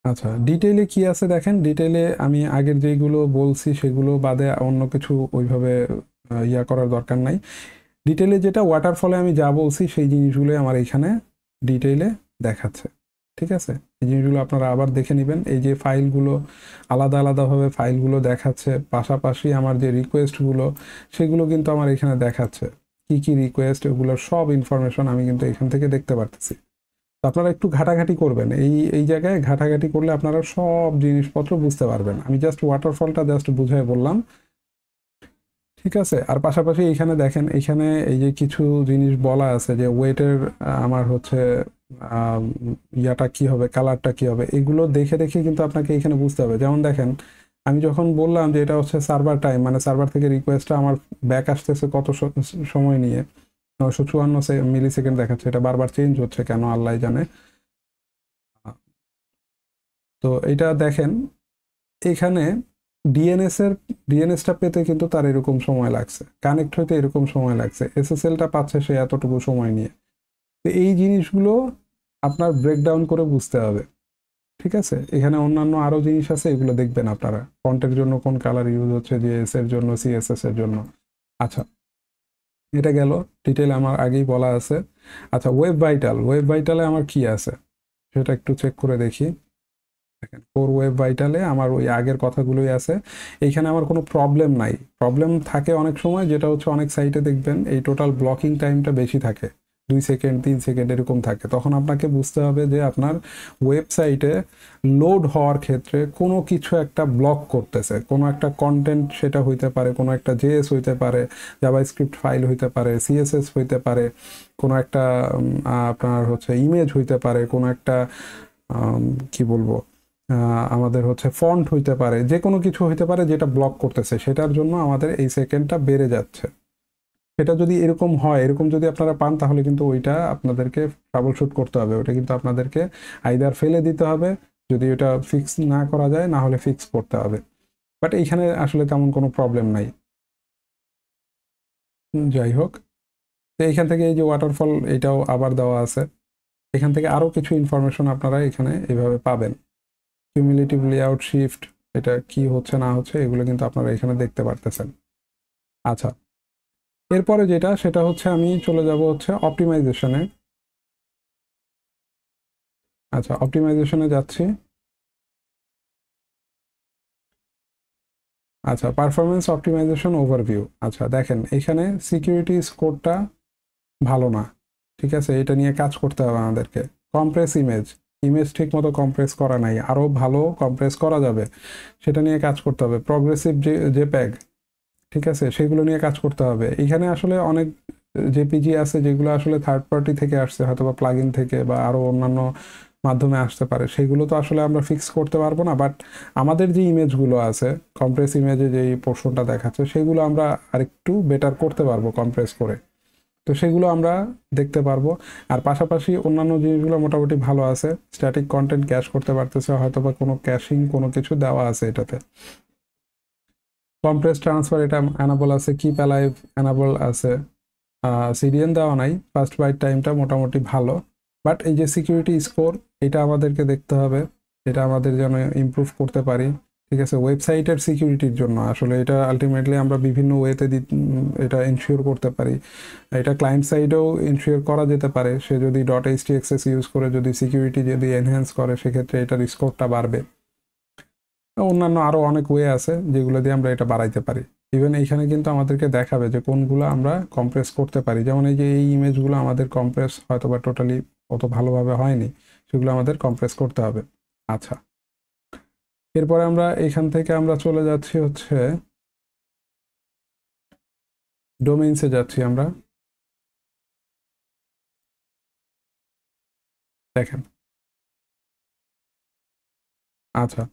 A: আচ্ছা, ডিটেইলে কি আছে দেখেন, ডিটেইলে আমি আগের যেগুলো বলছি সেগুলো বাদে অন্য কিছু ওইভাবে ইয়া করার দরকার নাই। ডিটেইলে যেটা ওয়াটারফলে আমি যা বলছি সেই জিনিসগুলোই আমার এখানে ডিটেইলে দেখাচ্ছে, ঠিক আছে। এই জিনিসগুলো আপনারা আবার দেখে নেবেন। এই যে ফাইলগুলো আলাদা আলাদাভাবে ফাইলগুলো দেখাচ্ছে, পাশাপাশি আমার যে রিকোয়েস্টগুলো সেগুলো কিন্তু আমার এখানে দেখাচ্ছে। কি কি রিকোয়েস্ট, ওগুলোর সব ইনফরমেশন আমি কিন্তু এখান থেকে দেখতে পারতেছি। তো আপনারা একটু ঘাটাঘাটি করবেন, এই এই জায়গায় ঘাটাঘাটি করলে আপনারা সব জিনিসপত্র বুঝতে পারবেন। আমি জাস্ট ওয়াটারফলটা জাস্ট বুঝাই বললাম, ঠিক আছে। আর পাশাপাশি এইখানে দেখেন, এইখানে এই যে কিছু জিনিস বলা আছে যে ওয়েটের আমার হচ্ছে ইয়াটা কি হবে, কালারটা কি হবে, এগুলো দেখে দেখে কিন্তু আপনাকে এখানে বুঝতে হবে। যেমন দেখেন, আমি যখন বললাম যে এটা হচ্ছে সার্ভার টাইম, মানে সার্ভার থেকে রিকোয়েস্টটা আমার ব্যাক আসতেছে কত সময় নিয়ে, 954 মিলি সেকেন্ড দেখাচ্ছে। এটা বারবার চেঞ্জ হচ্ছে কেন আল্লাহ জানে। তো এটা দেখেন এখানে ডিএনএসটা পেতে কিন্তু তার এরকম সময় লাগছে, কানেক্ট হইতে এরকম সময় লাগছে, এসএসএলটা পাচ্ছে সে এতটুকু সময় নিয়ে। তো এই জিনিসগুলো আপনার ব্রেকডাউন করে বুঝতে হবে, ঠিক আছে। এখানে অন্যান্য আরো জিনিস আছে, এগুলো দেখবেন আপনারা। ফন্টের জন্য কোন কালার ইউজ হচ্ছে, জিএস এর জন্য, সিএসএস এর জন্য। আচ্ছা, এটা গেল ডিটেল আমার আগেই বলা আছে। আচ্ছা, ওয়েব ভাইটালে আমার কি আছে সেটা একটু চেক করে দেখি। দেখেন কোর ওয়েব ভাইটালে আমার ওই আগের কথাগুলোই আছে। এইখানে আমার কোনো প্রবলেম নাই। প্রবলেম থাকে অনেক সময়, যেটা হচ্ছে অনেক সাইটে দেখবেন এই টোটাল ব্লকিং টাইমটা বেশি থাকে, 2 সেকেন্ড 3 সেকেন্ড এরকম থাকে। তখন আপনাকে বুঝতে হবে যে আপনার ওয়েবসাইটে লোড হওয়ার ক্ষেত্রে কোনো কিছু একটা ব্লক করতেছে, কোনো একটা কন্টেন্ট, সেটা হইতে পারে কোনো একটা জেএস হইতে পারে, জাভাস্ক্রিপ্ট ফাইল হইতে পারে, সিএসএস হইতে পারে, কোনো একটা আপনার হচ্ছে ইমেজ হইতে পারে, কোনো একটা কি বলবো আমাদের হচ্ছে ফন্ট হইতে পারে, যে কোনো কিছু হইতে পারে যেটা ব্লক করতেছে, সেটার জন্য আমাদের এই সেকেন্ডটা বেড়ে যাচ্ছে। সেটা যদি এরকম হয়, এরকম যদি আপনারা পান, তাহলে কিন্তু ওইটা আপনাদেরকে ট্রাবল শুট করতে হবে। ওটা কিন্তু আপনাদেরকে আইদার ফেলে দিতে হবে, যদি ওটা ফিক্স না করা যায়, না হলে ফিক্স করতে হবে। বাট এইখানে আসলে তেমন কোনো প্রবলেম নাই। যাই হোক, তো এইখান থেকে এই যে ওয়াটারফল এটাও আবার দেওয়া আছে। এখান থেকে আরও কিছু ইনফরমেশন আপনারা এখানে এইভাবে পাবেন। কিউমুলেটিভ লেআউট শিফট, এটা কি হচ্ছে না হচ্ছে এগুলো কিন্তু আপনারা এখানে দেখতে পারতেছেন। আচ্ছা, এরপরে যেটা, সেটা হচ্ছে আমি চলে যাব হচ্ছে অপটিমাইজেশনে। আচ্ছা, অপটিমাইজেশনে যাচ্ছি। আচ্ছা, পারফরমেন্স অপটিমাইজেশন ওভারভিউ। আচ্ছা দেখেন, এখানে সিকিউরিটি স্কোরটা ভালো না, ঠিক আছে। এটা নিয়ে কাজ করতে হবে আমাদেরকে। কম্প্রেস ইমেজ ঠিক মতো কম্প্রেস করা নাই, আরও ভালো কম্প্রেস করা যাবে, সেটা নিয়ে কাজ করতে হবে। প্রগ্রেসিভ যে প্যাগ, ঠিক আছে, সেগুলো নিয়ে কাজ করতে হবে। এখানে আসলে অনেক জেপিজি আছে যেগুলো আসলে থার্ড পার্টি থেকে আসছে, হয়তো বা প্লাগইন থেকে বা আরও অন্যান্য মাধ্যমে আসতে পারে, সেগুলো তো আসলে আমরা ফিক্স করতে পারবো না। বাট আমাদের যে ইমেজগুলো আছে, কম্প্রেস ইমেজে যেই পোর্শনটা দেখাচ্ছে, সেগুলো আমরা আরেকটু বেটার করতে পারবো কম্প্রেস করে। তো সেগুলো আমরা দেখতে পারবো। আর পাশাপাশি অন্যান্য জিনিসগুলো মোটামুটি ভালো আছে, স্ট্যাটিক কন্টেন্ট ক্যাশ করতে পারতেছে, হয়তো বা কোনো ক্যাশিং কোনো কিছু দেওয়া আছে এটাতে। কম্প্রেস ট্রান্সফার এটা অ্যানাবল আছে, কিপ অ্যালাইভ অ্যানাবল আছে, সিডিএন দেওয়া নাই, ফার্স্ট বাইট টাইমটা মোটামুটি ভালো। বাট এই যে সিকিউরিটি স্কোর, এটা আমাদেরকে দেখতে হবে, এটা আমাদের যেন ইমপ্রুভ করতে পারি, ঠিক আছে, ওয়েবসাইটের সিকিউরিটির জন্য। আসলে এটা আলটিমেটলি আমরা বিভিন্ন ওয়েতে এটা ইনশিওর করতে পারি। এটা ক্লায়েন্ট সাইডেও ইনশিওর করা যেতে পারে, সে যদি .htxs ইউজ করে যদি সিকিউরিটি যদি এনহ্যান্স করে, সেক্ষেত্রে এটার স্কোরটা বাড়বে। অন্যান্য আরও অনেক ওয়ে আছে যেগুলো দিয়ে আমরা এটা বাড়াইতে পারি। ইভেন এইখানে কিন্তু আমাদেরকে দেখাবে যে কোনগুলো আমরা কম্প্রেস করতে পারি। যেমন এই যে এই ইমেজগুলো আমাদের কম্প্রেস হয়তো বা টোটালি অত ভালোভাবে হয়নি, সেগুলো আমাদের কম্প্রেস করতে হবে। আচ্ছা, এরপরে আমরা এখান থেকে আমরা চলে যাচ্ছি হচ্ছে ডোমেইনসে যাচ্ছি আমরা। দেখেন, আচ্ছা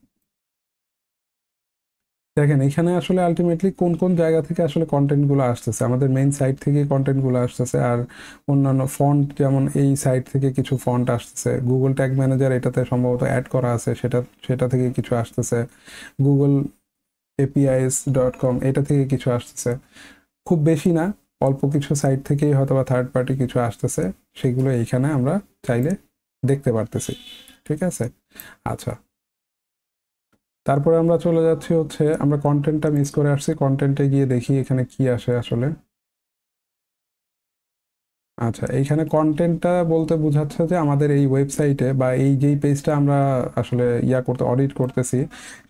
A: দেখেন এখানে আসলে আলটিমেটলি কোন কোন জায়গা থেকে আসলে কন্টেন্টগুলো আসতেছে, আমাদের মেইন সাইট থেকে কন্টেন্টগুলো আসতেছে, আর অন্যান্য ফন্ট যেমন এই সাইট থেকে কিছু ফন্ট আসতেছে, গুগল ট্যাগ ম্যানেজার এটাতে সম্ভবত অ্যাড করা আছে, সেটা থেকে কিছু আসতেছে, গুগল apis.com এটা থেকে কিছু আসতেছে, খুব বেশি না, অল্প কিছু সাইট থেকেই হয়তো বা থার্ড পার্টি কিছু আসতেছে, সেগুলো এইখানে আমরা চাইলে দেখতে পারতেছি, ঠিক আছে। আচ্ছা, তারপরে আমরা চলে যাচ্ছি হচ্ছে, আমরা কন্টেন্টটা মিস করে আসছি, কন্টেন্টে গিয়ে দেখি এখানে কি আসে আসলে। আচ্ছা, এইখানে কন্টেন্টটা বলতে বোঝাচ্ছে যে আমাদের এই ওয়েবসাইটে বা এই যেই পেজটা আমরা আসলে অডিট করতেছি,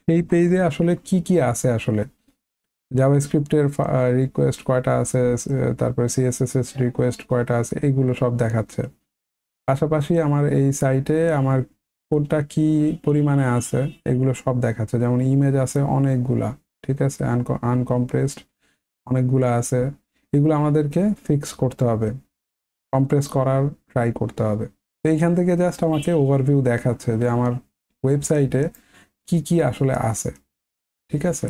A: সেই পেজে আসলে কি কি আছে আসলে, জাভাস্ক্রিপ্টের রিকোয়েস্ট কয়টা আছে, তারপরে সিএসএস রিকোয়েস্ট কয়টা আছে, এইগুলো সব দেখাচ্ছে। পাশাপাশি আমার এই সাইটে আমার কোনটা কি পরিমাণে আছে এগুলো সব দেখাচ্ছে। যেমন ইমেজ আছে অনেকগুলা, ঠিক আছে, আনকম্প্রেসড অনেকগুলা আছে, এগুলো আমাদেরকে ফিক্স করতে হবে, কম্প্রেস করার ট্রাই করতে হবে। তো এইখান থেকে জাস্ট আমাকে ওভারভিউ দেখাচ্ছে যে আমার ওয়েবসাইটে কি কি আসলে আছে, ঠিক আছে।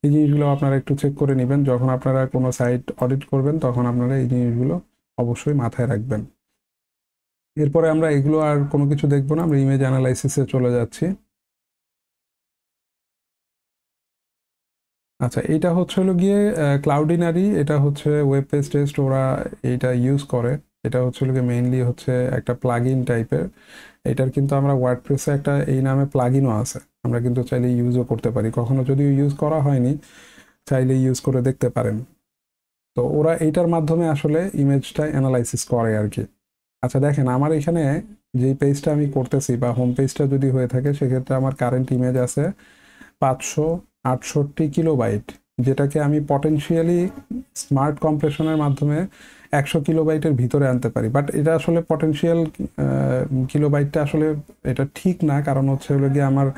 A: এই জিনিসগুলো আপনারা একটু চেক করে নেবেন, যখন আপনারা কোনো সাইট অডিট করবেন তখন আপনারা এই জিনিসগুলো অবশ্যই মাথায় রাখবেন। এরপরে আমরা এগুলো আর কোনো কিছু দেখবো না, আমরা ইমেজ অ্যানালাইসিসে চলে যাচ্ছি। আচ্ছা, এটা হচ্ছে হলো গিয়ে ক্লাউডিনারি, এটা হচ্ছে ওয়েব পেজ টেস্ট, ওরা এইটা ইউজ করে। এটা হচ্ছে হলো গিয়ে মেইনলি হচ্ছে একটা প্লাগইন টাইপের। এটার কিন্তু আমরা ওয়ার্ডপ্রেসে একটা এই নামে প্লাগইনও আছে, আমরা কিন্তু চাইলে ইউজও করতে পারি, কখনো যদিও ইউজ করা হয়নি, চাইলে ইউজ করে দেখতে পারেন। তো ওরা এইটার মাধ্যমে আসলে ইমেজটা অ্যানালাইসিস করে আর কি। আচ্ছা দেখেন, আমার এখানে যেই পেজটা আমি করতেছি বা হোম পেজটা যদি হয়ে থাকে, সেক্ষেত্রে আমার কারেন্ট ইমেজ আছে 568 কিলোবাইট, যেটাকে আমি পটেনশিয়ালি স্মার্ট কম্প্রেশনের মাধ্যমে 100 কিলোবাইটের ভিতরে আনতে পারি। বাট এটা আসলে পটেনশিয়াল কিলোবাইটটা আসলে এটা ঠিক না, কারণ হচ্ছে হলো গিয়ে আমার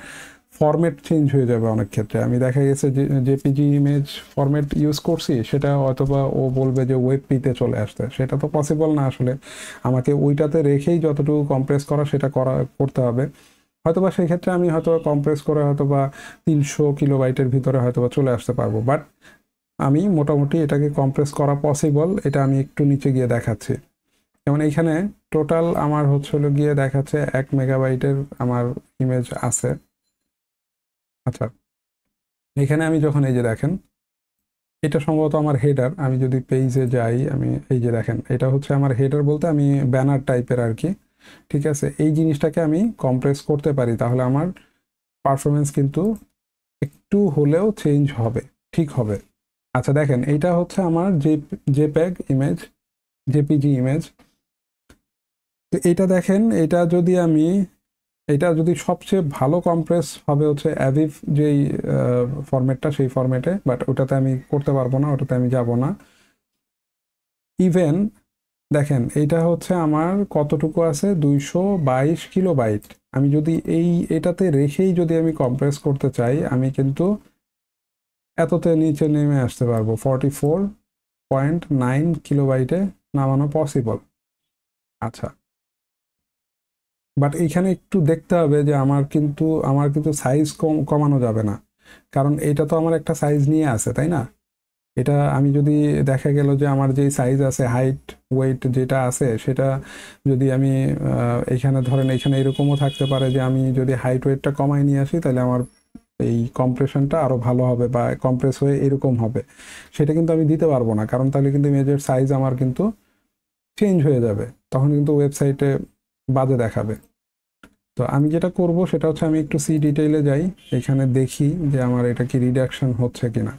A: ফরম্যাট চেঞ্জ হয়ে যাবে অনেক ক্ষেত্রে। আমি দেখা গেছে যে জেপিজি ইমেজ ফরম্যাট ইউজ করছি, সেটা হয়তোবা ও বলবে যে ওয়েব পিতে চলে আসতে, সেটা তো পসিবল না আসলে। আমাকে ওইটাতে রেখেই যতটুকু কম্প্রেস করা সেটা করতে হবে। হয়তোবা সেই ক্ষেত্রে আমি হয়তো কম্প্রেস করে হয়তোবা 300 কিলোবাইটের ভিতরে হয়তোবা চলে আসতে পারবো। বাট আমি মোটামুটি এটাকে কম্প্রেস করা পসিবল, এটা আমি একটু নিচে গিয়ে দেখাচ্ছি। যেমন এইখানে টোটাল আমার হচ্ছে হলো গিয়ে দেখাচ্ছে 1 মেগাবাইটের আমার ইমেজ আছে। আচ্ছা, এখানে আমি যখন এই যে দেখেন, এটা সম্ভবত আমার হেডার, আমি যদি পেজে যাই, আমি এই যে দেখেন, এটা হচ্ছে আমার হেডার, বলতে আমি ব্যানার টাইপের আর কি, ঠিক আছে। এই জিনিসটাকে আমি কম্প্রেস করতে পারি, তাহলে আমার পারফরমেন্স কিন্তু একটু হলেও চেঞ্জ হবে, ঠিক হবে। আচ্ছা দেখেন, এইটা হচ্ছে আমার জেপ্যাগ ইমেজ, জেপিজি ইমেজ। তো এটা দেখেন, এটা যদি সবচেয়ে ভালো কম্প্রেস হবে হচ্ছে অ্যাভিভ যেই ফরম্যাটটা, সেই ফরম্যাটে, বাট ওটাতে আমি করতে পারবো না, ওটাতে আমি যাব না। ইভেন দেখেন, এইটা হচ্ছে আমার কতটুকু আছে, 222 কিলোবাইট। আমি যদি এটাতে রেখেই যদি আমি কম্প্রেস করতে চাই, আমি কিন্তু এততে নিচে নেমে আসতে পারবো, 44.9 কিলোবাইটে নামানো পসিবল। আচ্ছা, বাট এইখানে একটু দেখতে হবে যে আমার কিন্তু সাইজ কমানো যাবে না, কারণ এটা তো আমার একটা সাইজ নিয়ে আছে, তাই না। এটা আমি যদি দেখা গেল যে আমার যেই সাইজ আছে হাইট ওয়েট যেটা আছে সেটা যদি আমি এখানে ধরেন এখানে এরকমও থাকতে পারে যে আমি যদি হাইট ওয়েটটা কমাই নিয়ে আসি তাহলে আমার এই কম্প্রেশনটা আরও ভালো হবে বা কম্প্রেস হয়ে এরকম হবে, সেটা কিন্তু আমি দিতে পারবো না, কারণ তাহলে কিন্তু ইমেজের সাইজ আমার কিন্তু চেঞ্জ হয়ে যাবে, তখন কিন্তু ওয়েবসাইটে বাজে দেখাবে। তো আমি যেটা করব সেটা হচ্ছে আমি একটু সি ডিটেইলে যাই, এখানে দেখি যে আমার এটা কি রিডাকশন হচ্ছে কিনা।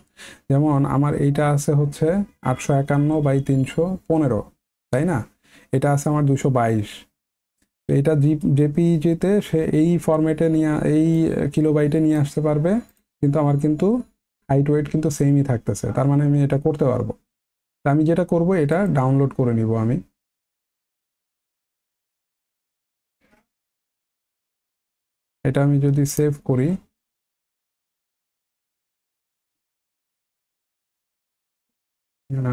A: যেমন আমার এইটা আছে হচ্ছে 851 বাই 315, তাই না? এটা আছে আমার 222। এটা জেপিইজিতে সে এই ফরম্যাটে নিয়ে এই কিলোবাইটে নিয়ে আসতে পারবে, কিন্তু আমার কিন্তু হাইট ওয়েট কিন্তু সেমই থাকতেছে, তার মানে আমি এটা করতে পারবো। তা আমি যেটা করব এটা ডাউনলোড করে নিব আমি। এটা আমি যদি সেভ করি,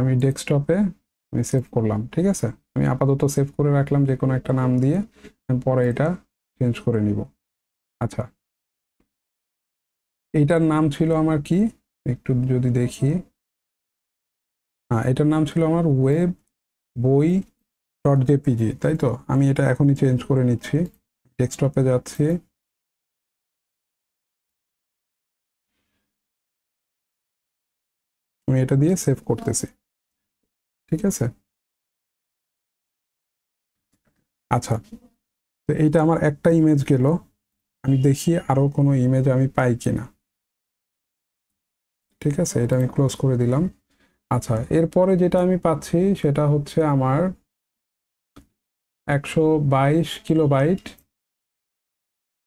A: আমি ডেস্কটপে আমি সেভ করলাম, ঠিক আছে? আমি আপাতত সেভ করে রাখলাম যে কোনো একটা নাম দিয়ে, আমি পরে এটা চেঞ্জ করে নিব। আচ্ছা, এইটার নাম ছিল আমার কি, একটু যদি দেখি, হ্যাঁ এটার নাম ছিল আমার ওয়েব বই ডট জেপিজি, তাই তো? আমি এটা এখনই চেঞ্জ করে নিচ্ছি, ডেস্কটপে যাচ্ছি, আমি এটা দিয়ে সেভ করতেছি, ঠিক আছে? আচ্ছা, তো এইটা আমার একটা ইমেজ গেল, আমি দেখি আরও কোনো ইমেজ আমি পাই কিনা, ঠিক আছে? এটা আমি ক্লোজ করে দিলাম। আচ্ছা, এরপরে যেটা আমি পাচ্ছি সেটা হচ্ছে আমার 122 কিলোবাইট।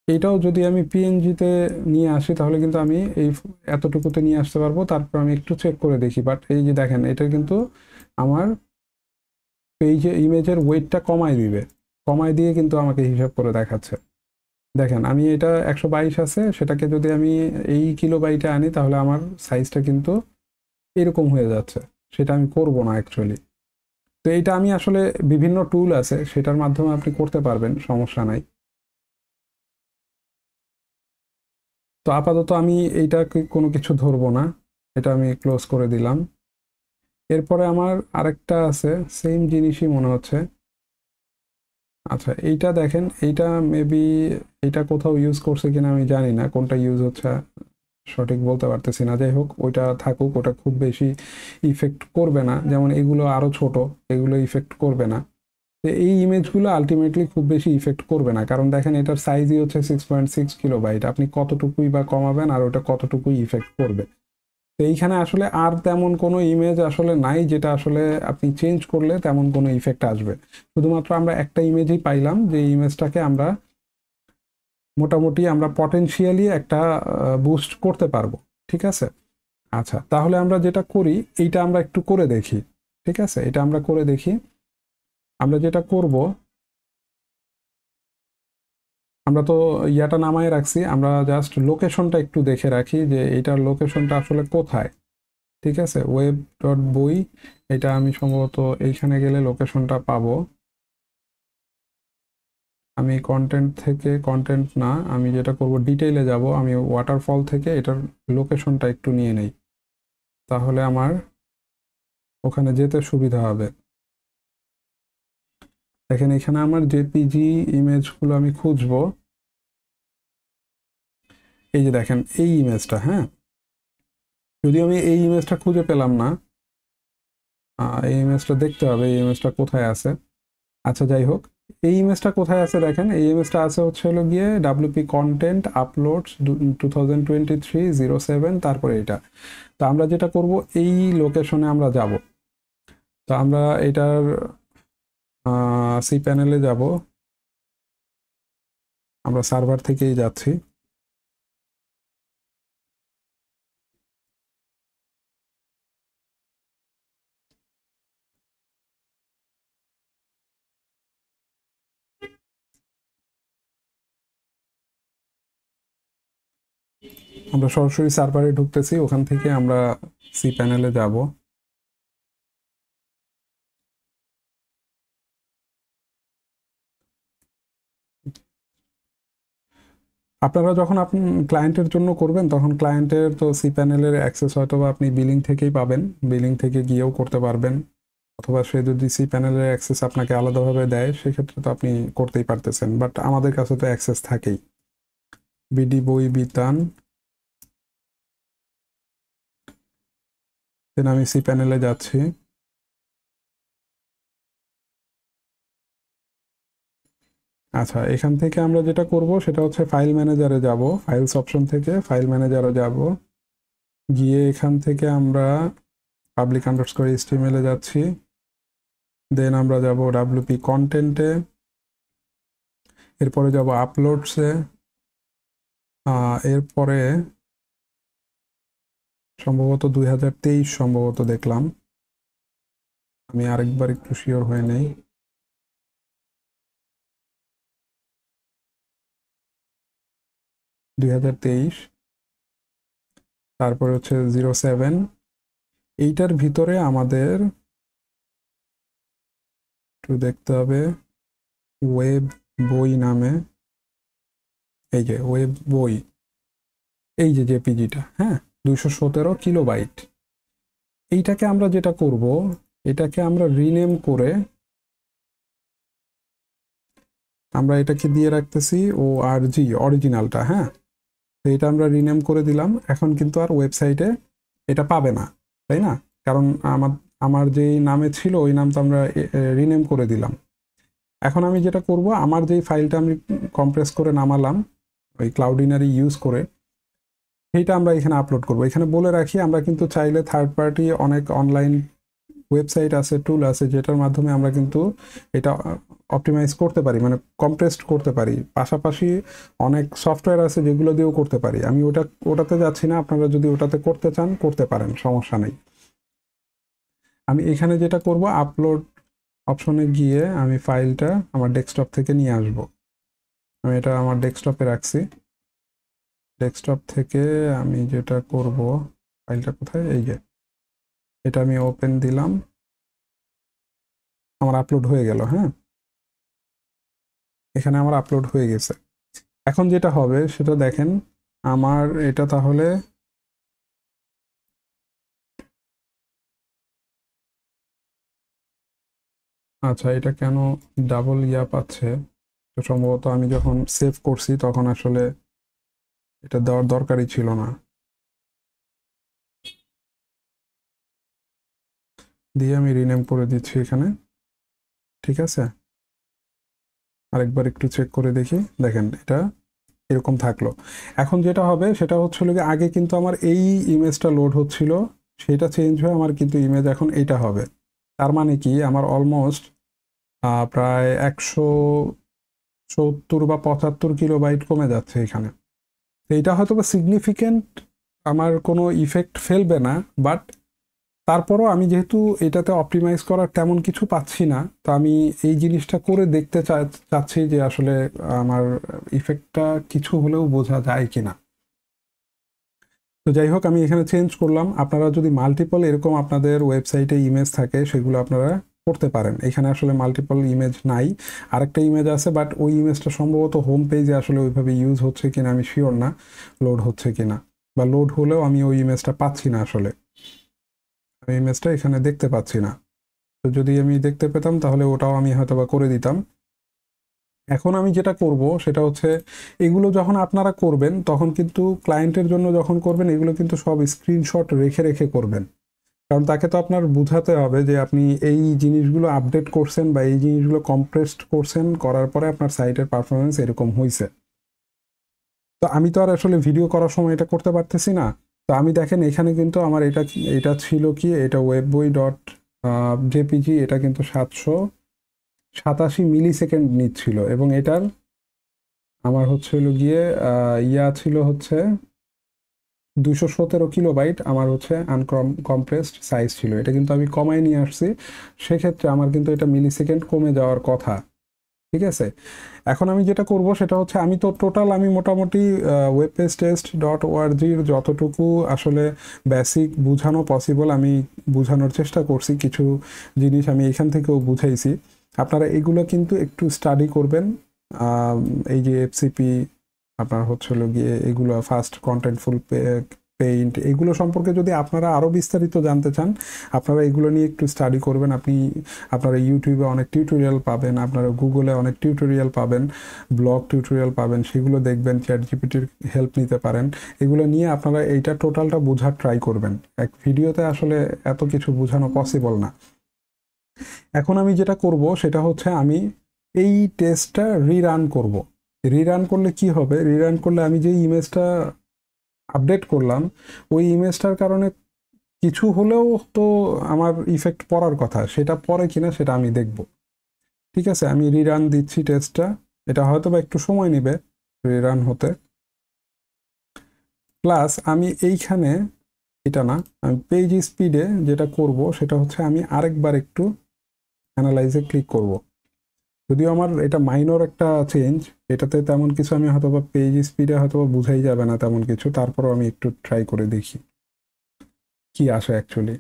A: এইটাও যদি আমি পিএনজিতে নিয়ে আসি তাহলে কিন্তু আমি এই এতটুকুতে নিয়ে আসতে পারবো, তারপর আমি একটু চেক করে দেখি। বাট এই যে দেখেন, এটা কিন্তু আমার পেজে ইমেজের ওয়েটটা কমাই দিবে, কমাই দিয়ে কিন্তু আমাকে হিসাব করে দেখাচ্ছে। দেখেন আমি এটা 122 আছে, সেটাকে যদি আমি এই কিলোবাইটে আনি তাহলে আমার সাইজটা কিন্তু এরকম হয়ে যাচ্ছে, সেটা আমি করব না অ্যাকচুয়ালি। তো এইটা আমি আসলে বিভিন্ন টুল আছে সেটার মাধ্যমে আপনি করতে পারবেন, সমস্যা নাই। তো আপাতত আমি এইটা কোনো কিছু ধরবো না, এটা আমি ক্লোজ করে দিলাম। এরপরে আমার আরেকটা আছে, সেম জিনিসই মনে হচ্ছে। আচ্ছা, এইটা দেখেন, এইটা মেবি এটা কোথাও ইউজ করছে কিনা আমি জানি না, কোনটা ইউজ হচ্ছে সঠিক বলতে পারতেছি না। যাই হোক, ওইটা থাকুক, ওটা খুব বেশি ইফেক্ট করবে না, যেমন এগুলো আরও ছোট, এগুলো ইফেক্ট করবে না। তো এই ইমেজগুলো আলটিমেটলি খুব বেশি ইফেক্ট করবে না, কারণ দেখেন এটার সাইজই হচ্ছে 6.6 কিলোবাইট, আপনি কতটুকুই বা কমাবেন আর ওটা কতটুকুই ইফেক্ট করবে। তো এইখানে আসলে আর তেমন কোনো ইমেজ আসলে নাই যেটা আসলে আপনি চেঞ্জ করলে তেমন কোনো ইফেক্ট আসবে। শুধুমাত্র আমরা একটা ইমেজই পাইলাম, যে ইমেজটাকে আমরা মোটামুটি আমরা পটেনশিয়ালি একটা বুস্ট করতে পারবো, ঠিক আছে? আচ্ছা, তাহলে আমরা যেটা করি এইটা আমরা একটু করে দেখি, ঠিক আছে? এটা আমরা করে দেখি। আমরা যেটা করব, আমরা তো ইয়াটা নামায় রাখছি, আমরা জাস্ট লোকেশনটা একটু দেখে রাখি যে এইটার লোকেশনটা আসলে কোথায়, ঠিক আছে? ওয়েব ডট বই, এটা আমি সম্ভবত এইখানে গেলে লোকেশনটা পাবো। আমি কন্টেন্ট থেকে, কন্টেন্ট না, আমি যেটা করব ডিটেইলে যাব, আমি ওয়াটারফল থেকে এটার লোকেশনটা একটু নিয়ে নেই, তাহলে আমার ওখানে যেতে সুবিধা হবে। দেখেন এখানে আমার জেপিজি ইমেজগুলো আমি খুঁজবো, এই যে দেখেন এই ইমেজটা, হ্যাঁ, যদি আমি এই ইমেজটা খুঁজে পেলাম না, এই ইমেজটা দেখতে হবে এই ইমেজটা কোথায় আছে। আচ্ছা যাই হোক, এই ইমেজটা কোথায় আছে দেখেন, এই ইমেজটা আছে হচ্ছে হলো গিয়ে ডাব্লিউপি কন্টেন্ট আপলোডস 2023-07, তারপরে এটা। তো আমরা যেটা করব এই লোকেশনে আমরা যাব। তো আমরা এটার সি প্যানেলে যাব, আমরা সার্ভার থেকেই যাচ্ছি। আমরা সরাসরি সার্ভারে ঢুকতেছি, ওখান থেকে আমরা সি প্যানেলে যাব। আপনারা যখন আপনি ক্লায়েন্টের জন্য করবেন তখন ক্লায়েন্টের তো সি প্যানেলের অ্যাক্সেস হয়তো বা আপনি বিলিং থেকেই পাবেন, বিলিং থেকে গিয়েও করতে পারবেন। অথবা সে যদি সি প্যানেলের অ্যাক্সেস আপনাকে আলাদাভাবে দেয় সেক্ষেত্রে তো আপনি করতেই পারতেছেন, বাট আমাদের কাছে তো অ্যাক্সেস থাকেই। বিডি বই বিতান, দেন আমি সি প্যানেলে যাচ্ছি। আচ্ছা, এখান থেকে আমরা যেটা করব সেটা হচ্ছে ফাইল ম্যানেজারে যাব, ফাইলস অপশন থেকে ফাইল ম্যানেজারে যাব, গিয়ে এখান থেকে আমরা পাবলিক আন্ডারস্কোর এইচটিএমএল এ যাচ্ছি, দেন আমরা যাব ডাব্লিউপি কন্টেন্টে, এরপরে যাব আপলোডসে, এরপরে সম্ভবত 2023 সম্ভবত দেখলাম, আমি আরেকবার একটু শিওর হয়ে নেই। তারপরে হচ্ছে 07, এইটার ভিতরে আমাদের একটু দেখতে হবে ওয়েব বই নামে, এই যে ওয়েব বই, এই যে জেপিজিটা, হ্যাঁ 217 কিলোবাইট। এইটাকে আমরা যেটা করব, এটাকে আমরা রিনেম করে আমরা এটাকে দিয়ে রাখতেছি ও আর জি অরিজিনালটা, হ্যাঁ তো এটা আমরা রিনেম করে দিলাম। এখন কিন্তু আর ওয়েবসাইটে এটা পাবে না, তাই না? কারণ আমার আমার যেই নামে ছিল ওই নামটা আমরা রিনেম করে দিলাম। এখন আমি যেটা করব, আমার যেই ফাইলটা আমি কম্প্রেস করে নামালাম ওই ক্লাউডিনারি ইউজ করে, সেইটা আমরা এখানে আপলোড করব। এখানে বলে রাখি, আমরা কিন্তু চাইলে থার্ড পার্টি অনেক অনলাইন ওয়েবসাইট আছে, টুল আছে, যেটার মাধ্যমে আমরা কিন্তু এটা অপটিমাইজ করতে পারি, মানে কম্প্রেসড করতে পারি। পাশাপাশি অনেক সফটওয়্যার আছে যেগুলো দিয়েও করতে পারি। আমি ওটাতে যাচ্ছি না, আপনারা যদি ওটাতে করতে চান করতে পারেন, সমস্যা নেই। আমি এখানে যেটা করব, আপলোড অপশনে গিয়ে আমি ফাইলটা আমার ডেস্কটপ থেকে নিয়ে আসব। আমি এটা আমার ডেস্কটপে রাখছি। ডেস্কটপ থেকে আমি যেটা করব, ফাইলটা কোথায়, এই যে এটা আমি ওপেন দিলাম, আমার আপলোড হয়ে গেল। হ্যাঁ, এখানে আমার আপলোড হয়ে গেছে। এখন যেটা হবে সেটা দেখেন, আমার এটা তাহলে আচ্ছা, এটা কেন ডাবল ইয়া পাচ্ছে? তো সম্ভবত আমি যখন সেভ করছি তখন আসলে এটা দেওয়ার দরকারই ছিল না। দিয়ে আমি রিনেম করে দিচ্ছি এখানে, ঠিক আছে। আরেকবার একটু চেক করে দেখি, দেখেন এটা এরকম থাকলো। এখন যেটা হবে সেটা হচ্ছিল কি, আগে কিন্তু আমার এই ইমেজটা লোড হচ্ছিল, সেটা চেঞ্জ হয়ে আমার কিন্তু ইমেজ এখন এইটা হবে। তার মানে কি, আমার অলমোস্ট প্রায় 170 বা 75 কিলোবাইট কমে যাচ্ছে এখানে। এইটা হয়তো বা সিগনিফিকেন্ট আমার কোনো ইফেক্ট ফেলবে না, বাট তারপরও আমি যেহেতু এটাতে অপটিমাইজ করার তেমন কিছু পাচ্ছি না, তো আমি এই জিনিসটা করে দেখতে চাচ্ছি যে আসলে আমার ইফেক্টটা কিছু হলেও বোঝা যায় কিনা। তো যাই হোক, আমি এখানে চেঞ্জ করলাম। আপনারা যদি মাল্টিপল এরকম আপনাদের ওয়েবসাইটে ইমেজ থাকে সেগুলো আপনারা করতে পারেন। এখানে আসলে মাল্টিপল ইমেজ নাই, আরেকটা ইমেজ আছে, বাট ওই ইমেজটা সম্ভবত হোম পেজে আসলে ওইভাবে ইউজ হচ্ছে কিনা আমি শিওর না, লোড হচ্ছে কিনা, বা লোড হলেও আমি ওই ইমেজটা পাচ্ছি না। আসলে আমি ইমেজটা এখানে দেখতে পাচ্ছি না। তো যদি আমি দেখতে পেতাম তাহলে ওটাও আমি হয়তো বা করে দিতাম। এখন আমি যেটা করব সেটা হচ্ছে, এগুলো যখন আপনারা করবেন তখন কিন্তু ক্লায়েন্টের জন্য যখন করবেন এগুলো কিন্তু সব স্ক্রিনশট রেখে রেখে করবেন। কারণ তাকে তো আপনার বুঝাতে হবে যে আপনি এই জিনিসগুলো আপডেট করছেন বা এই জিনিসগুলো কম্প্রেসড করছেন, করার পরে আপনার সাইটের পারফরমেন্স এরকম হয়েছে। তো আমি তো আর আসলে ভিডিও করার সময় এটা করতে পারতেছি না। তো আমি দেখেন এখানে কিন্তু আমার এটা এটা ছিল কি, এটা ওয়েব বই ডট জেপিজি, এটা কিন্তু 787 মিলি সেকেন্ড নিচ্ছিল, এবং এটার আমার হচ্ছে হলো গিয়ে ইয়া ছিল হচ্ছে 217 কিলোবাইট, আমার হচ্ছে আনকম্প্রেসড সাইজ ছিল। এটা কিন্তু আমি কমায় নিয়ে আসছি, সেক্ষেত্রে আমার কিন্তু এটা মিলি সেকেন্ড কমে যাওয়ার কথা, ঠিক আছে। এখন আমি যেটা করব সেটা হচ্ছে, আমি তো টোটাল আমি মোটামুটি ওয়েব পেজ টেস্ট ডট ওআরজির যতটুকু আসলে বেসিক বুঝানো পসিবল আমি বুঝানোর চেষ্টা করছি, কিছু জিনিস আমি এখান থেকেও বুঝাইছি। আপনারা এগুলো কিন্তু একটু স্টাডি করবেন। এই যে এফসিপি, আপনার হচ্ছে হলো গিয়ে এগুলো ফাস্ট কন্টেন্টফুল পেইন্ট, এগুলো সম্পর্কে যদি আপনারা আরও বিস্তারিত জানতে চান, আপনারা এগুলো নিয়ে একটু স্টাডি করবেন। আপনারা ইউটিউবে অনেক টিউটোরিয়াল পাবেন, আপনারা গুগলে অনেক টিউটোরিয়াল পাবেন, ব্লগ টিউটোরিয়াল পাবেন, সেগুলো দেখবেন, চ্যাট জিপিটির হেল্প নিতে পারেন। এগুলো নিয়ে আপনারা এইটা টোটালটা বোঝার ট্রাই করবেন। এক ভিডিওতে আসলে এত কিছু বোঝানো পসিবল না। এখন আমি যেটা করব সেটা হচ্ছে আমি এই টেস্টটা রিরান করব। রিরান করলে কি হবে, রিরান করলে আমি যে ইমেজটা আপডেট করলাম ওই ইমেজটার কারণে কিছু হলেও তো আমার ইফেক্ট পড়ার কথা, সেটা পড়ে কিনা সেটা আমি দেখব। ঠিক আছে, আমি রিরান দিচ্ছি টেস্টটা। এটা হয়তো বা একটু সময় নেবে রিরান হতে। প্লাস আমি এইখানে এটা না, আমি পেজ স্পিডে যেটা করব সেটা হচ্ছে আমি আরেকবার একটু অ্যানালাইজে ক্লিক করব। যদিও আমার এটা মাইনর একটা চেঞ্জ, এটাতে তেমন কিছু আমি হয়তো বা পেজ স্পিডে হয়তো বা বুঝাই যাবে না তেমন কিছু, তারপরও আমি একটু ট্রাই করে দেখি কি আসে অ্যাকচুয়ালি।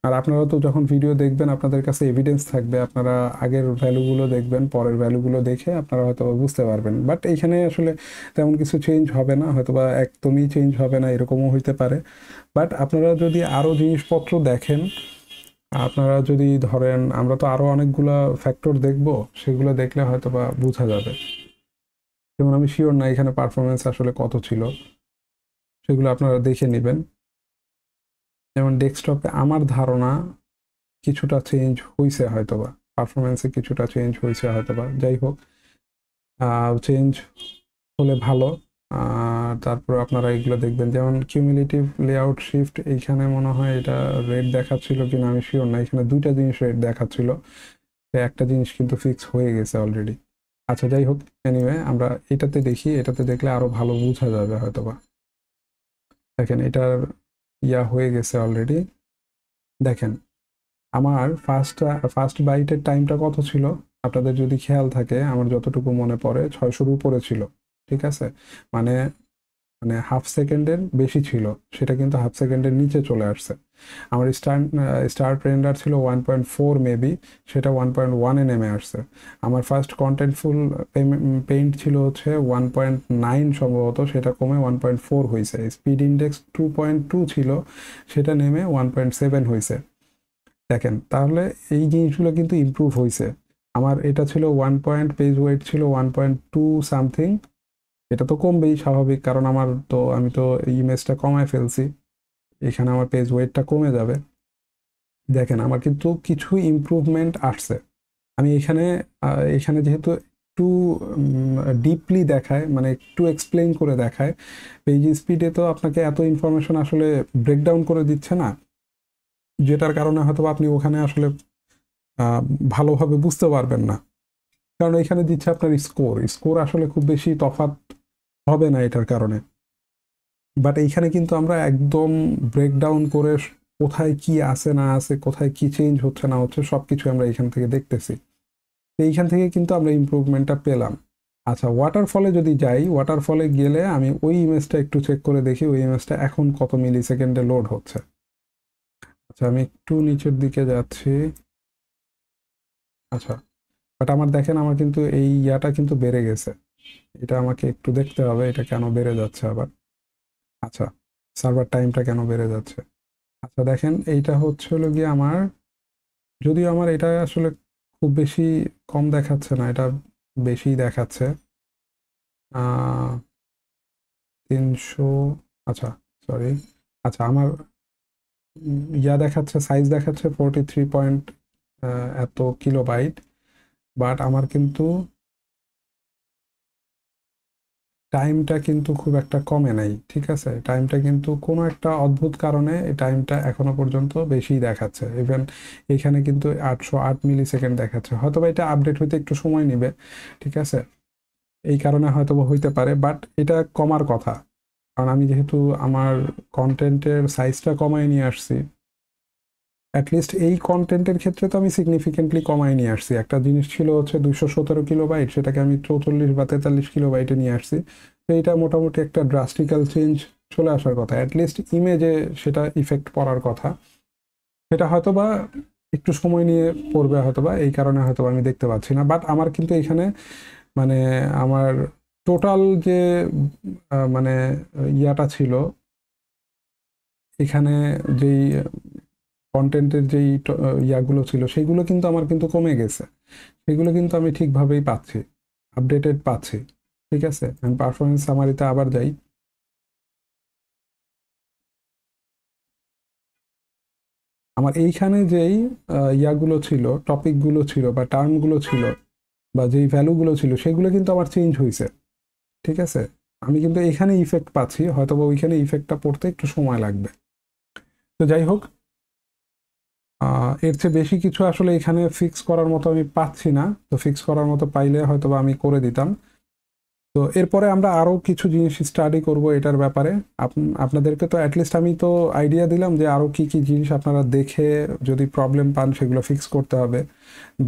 A: আর আপনারা তো যখন ভিডিও দেখবেন আপনাদের কাছে এভিডেন্স থাকবে, আপনারা আগের ভ্যালুগুলো দেখবেন, পরের ভ্যালুগুলো দেখে আপনারা হয়তো বুঝতে পারবেন। বাট এইখানে আসলে তেমন কিছু চেঞ্জ হবে না, হয়তো বা একদমই চেঞ্জ হবে না, এরকমও হইতে পারে। বাট আপনারা যদি আরও জিনিসপত্র দেখেন, আপনারা যদি ধরেন, আমরা তো আরও অনেকগুলো ফ্যাক্টর দেখব, সেগুলো দেখলে হয়তো বা বোঝা যাবে। যেমন আমি শিওর না এখানে পারফরমেন্স আসলে কত ছিল, সেগুলো আপনারা দেখে নেবেন। যেমন ডেস্কটপে আমার ধারণা কিছুটা চেঞ্জ হয়েছে হয়তোবা, পারফরমেন্সে কিছুটা চেঞ্জ হয়েছে হয়তোবা, যাই হোক চেঞ্জ হলে ভালো। তারপর আপনারা এগুলো দেখবেন, যেমন কিউমুলেটিভ লেআউট শিফট, এইখানে মনে হয় এটা রেড দেখাচ্ছিল কিনা আমি শিওর না, এখানে দুইটা জিনিস রেড দেখাচ্ছিল, একটা জিনিস কিন্তু ফিক্স হয়ে গেছে অলরেডি। আচ্ছা যাই হোক, এনিওয়ে আমরা এটাতে দেখি, এটাতে দেখলে আরো ভালো বোঝা যাবে হয়তোবা। দেখেন এটার হয়ে গেছে অলরেডি। দেখেন আমার ফার্স্ট বাইটের টাইমটা কত ছিল, আপনাদের যদি খেয়াল থাকে, আমার যতটুকু মনে পড়ে 600-র উপরে ছিল। ঠিক আছে, মানে মানে হাফ সেকেন্ডের বেশি ছিল, সেটা কিন্তু হাফ সেকেন্ডের নিচে চলে আসছে। আমার স্টার্ট রেন্ডার ছিল 1.4 মেবি, সেটা 1.1-এ নেমে আসছে। আমার ফার্স্ট কন্টেন্টফুল পেইন্ট ছিল হচ্ছে 1.9 সম্ভবত, সেটা কমে 1.4 হয়েছে। স্পিড ইন্ডেক্স 2.2 ছিল, সেটা নেমে 1.7 হয়েছে। দেখেন তাহলে এই জিনিসগুলো কিন্তু ইমপ্রুভ হয়েছে। আমার এটা ছিল পেজ ওয়েট ছিল 1.2 সামথিং, এটা তো কমবেই স্বাভাবিক, কারণ আমি তো ইমেজটা কমায় ফেলছি, এখানে আমার পেজ ওয়েটটা কমে যাবে। দেখেন আমার কিন্তু কিছু ইমপ্রুভমেন্ট আসছে। আমি এখানে যেহেতু একটু ডিপলি দেখায়, মানে একটু এক্সপ্লেইন করে দেখায়, পেজ স্পিডে তো আপনাকে এত ইনফরমেশন আসলে ব্রেকডাউন করে দিচ্ছে না, যেটার কারণে হয়তো আপনি ওখানে আসলে ভালোভাবে বুঝতে পারবেন না। কারণ এখানে দিচ্ছে আপনার স্কোর আসলে খুব বেশি তফাৎ হবে না এটার কারণে। বাট এইখানে কিন্তু আমরা একদম ব্রেকডাউন করে কোথায় কি আছে না আছে, কোথায় কি চেঞ্জ হচ্ছে না হচ্ছে, সব কিছু আমরা এখান থেকে দেখতেছি। এইখান থেকে কিন্তু আমরা ইমপ্রুভমেন্টটা পেলাম। আচ্ছা, ওয়াটারফলে যদি যাই, ওয়াটারফলে গেলে আমি ওই ইমেজটা একটু চেক করে দেখি ওই ইমেজটা এখন কত মিলি সেকেন্ডে লোড হচ্ছে। আচ্ছা আমি একটু নিচের দিকে যাচ্ছি। আচ্ছা, বাট আমার দেখেন আমার কিন্তু এই কিন্তু বেড়ে গেছে, এটা আমাকে একটু দেখতে হবে এটা কেন বেড়ে যাচ্ছে আবার। আচ্ছা, সার্ভার টাইমটা কেন বেড়ে যাচ্ছে। আচ্ছা দেখেন এইটা হচ্ছে হলো গিয়ে আমার, যদিও আমার এটা আসলে খুব বেশি কম দেখাচ্ছে না, এটা বেশি দেখাচ্ছে 300। আচ্ছা সরি, আচ্ছা আমার দেখাচ্ছে, সাইজ দেখাচ্ছে 43 পয়েন্ট এত কিলোবাইট, বাট আমার কিন্তু টাইমটা কিন্তু খুব একটা কমে নাই। ঠিক আছে, টাইমটা কিন্তু কোনো একটা অদ্ভুত কারণে এই টাইমটা এখনো পর্যন্ত বেশি দেখাচ্ছে। ইভেন এখানে কিন্তু 808 মিলি সেকেন্ড দেখাচ্ছে, হয়তো বা এটা আপডেট হইতে একটু সময় নেবে। ঠিক আছে, এই কারণে হয়তো বা হইতে পারে, বাট এটা কমার কথা, কারণ আমি যেহেতু আমার কন্টেন্টের সাইজটা কমায় নিয়ে আসছি। অ্যাটলিস্ট এই কন্টেন্টের ক্ষেত্রে তো আমি সিগনিফিকেন্টলি কমায় নিয়ে আসছি। একটা জিনিস ছিল হচ্ছে 217 কিলোবাইট, সেটাকে আমি 44 বা 43 কিলোবাইটে নিয়ে আসছি। তো এটা মোটামুটি একটা ড্রাস্টিক্যাল চেঞ্জ চলে আসার কথা, অ্যাটলিস্ট ইমেজে সেটা ইফেক্ট পড়ার কথা। সেটা হয়তো বা একটু সময় নিয়ে পড়বে হয়তো বা, এই কারণে হয়তো আমি দেখতে পাচ্ছি না। বাট আমার কিন্তু এখানে মানে আমার টোটাল যে মানে ছিল এখানে যেই কন্টেন্টের যেই ইয়াগুলো ছিল সেগুলো কিন্তু আমার কিন্তু কমে গেছে, সেগুলো কিন্তু আমি ঠিকভাবেই পাচ্ছি, আপডেটেড পাচ্ছি। ঠিক আছে, আমি পারফরমেন্স সামারিতে আবার যাই। আমার এইখানে যেই ইয়াগুলো ছিল, টপিকগুলো ছিল বা টার্মগুলো ছিল বা যেই ভ্যালুগুলো ছিল সেগুলো কিন্তু আমার চেঞ্জ হয়েছে। ঠিক আছে, আমি কিন্তু এখানে ইফেক্ট পাচ্ছি, হয়তো বা ওইখানে ইফেক্টটা পড়তে একটু সময় লাগবে। তো যাই হোক, এর চেয়ে বেশি কিছু আসলে এখানে ফিক্স করার মতো আমি পাচ্ছি না। তো ফিক্স করার মতো পাইলে হয়তো বা আমি করে দিতাম। তো এরপরে আমরা আরও কিছু জিনিস স্টাডি করব এটার ব্যাপারে। আপনাদেরকে তো অ্যাটলিস্ট আমি তো আইডিয়া দিলাম যে আরও কি কি জিনিস আপনারা দেখে যদি প্রবলেম পান সেগুলো ফিক্স করতে হবে,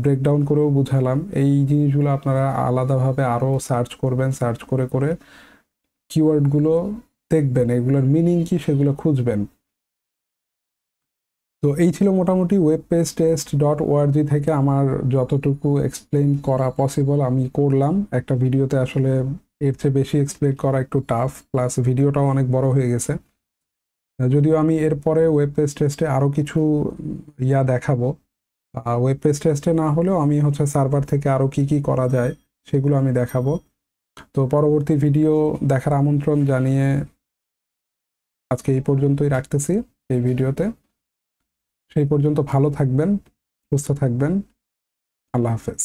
A: ব্রেকডাউন করেও বুঝালাম। এই জিনিসগুলো আপনারা আলাদাভাবে আরও সার্চ করবেন, সার্চ করে করে কিওয়ার্ডগুলো দেখবেন, এগুলোর মিনিং কি সেগুলো খুঁজবেন। তো এই ছিল মোটামুটি web page test dot ORG থেকে আমার যতটুকু এক্সপ্লেইন করা পসিবল আমি করলাম একটা ভিডিওতে। আসলে এর চেয়ে বেশি এক্সপ্লেইন করা একটু টাফ, প্লাস ভিডিওটাও অনেক বড় হয়ে গেছে। যদিও আমি এরপরে ওয়েব পেজ টেস্টে আরও কিছু ইয়া দেখাবো। ওয়েব পেজ টেস্টে না হলেও আমি হচ্ছে সার্ভার থেকে আরও কি কি করা যায় সেগুলো আমি দেখাবো। তো পরবর্তী ভিডিও দেখার আমন্ত্রণ জানিয়ে আজকে এই পর্যন্তই রাখতেছি এই ভিডিওতে। সেই পর্যন্ত ভালো থাকবেন, সুস্থ থাকবেন। আল্লাহ হাফেজ।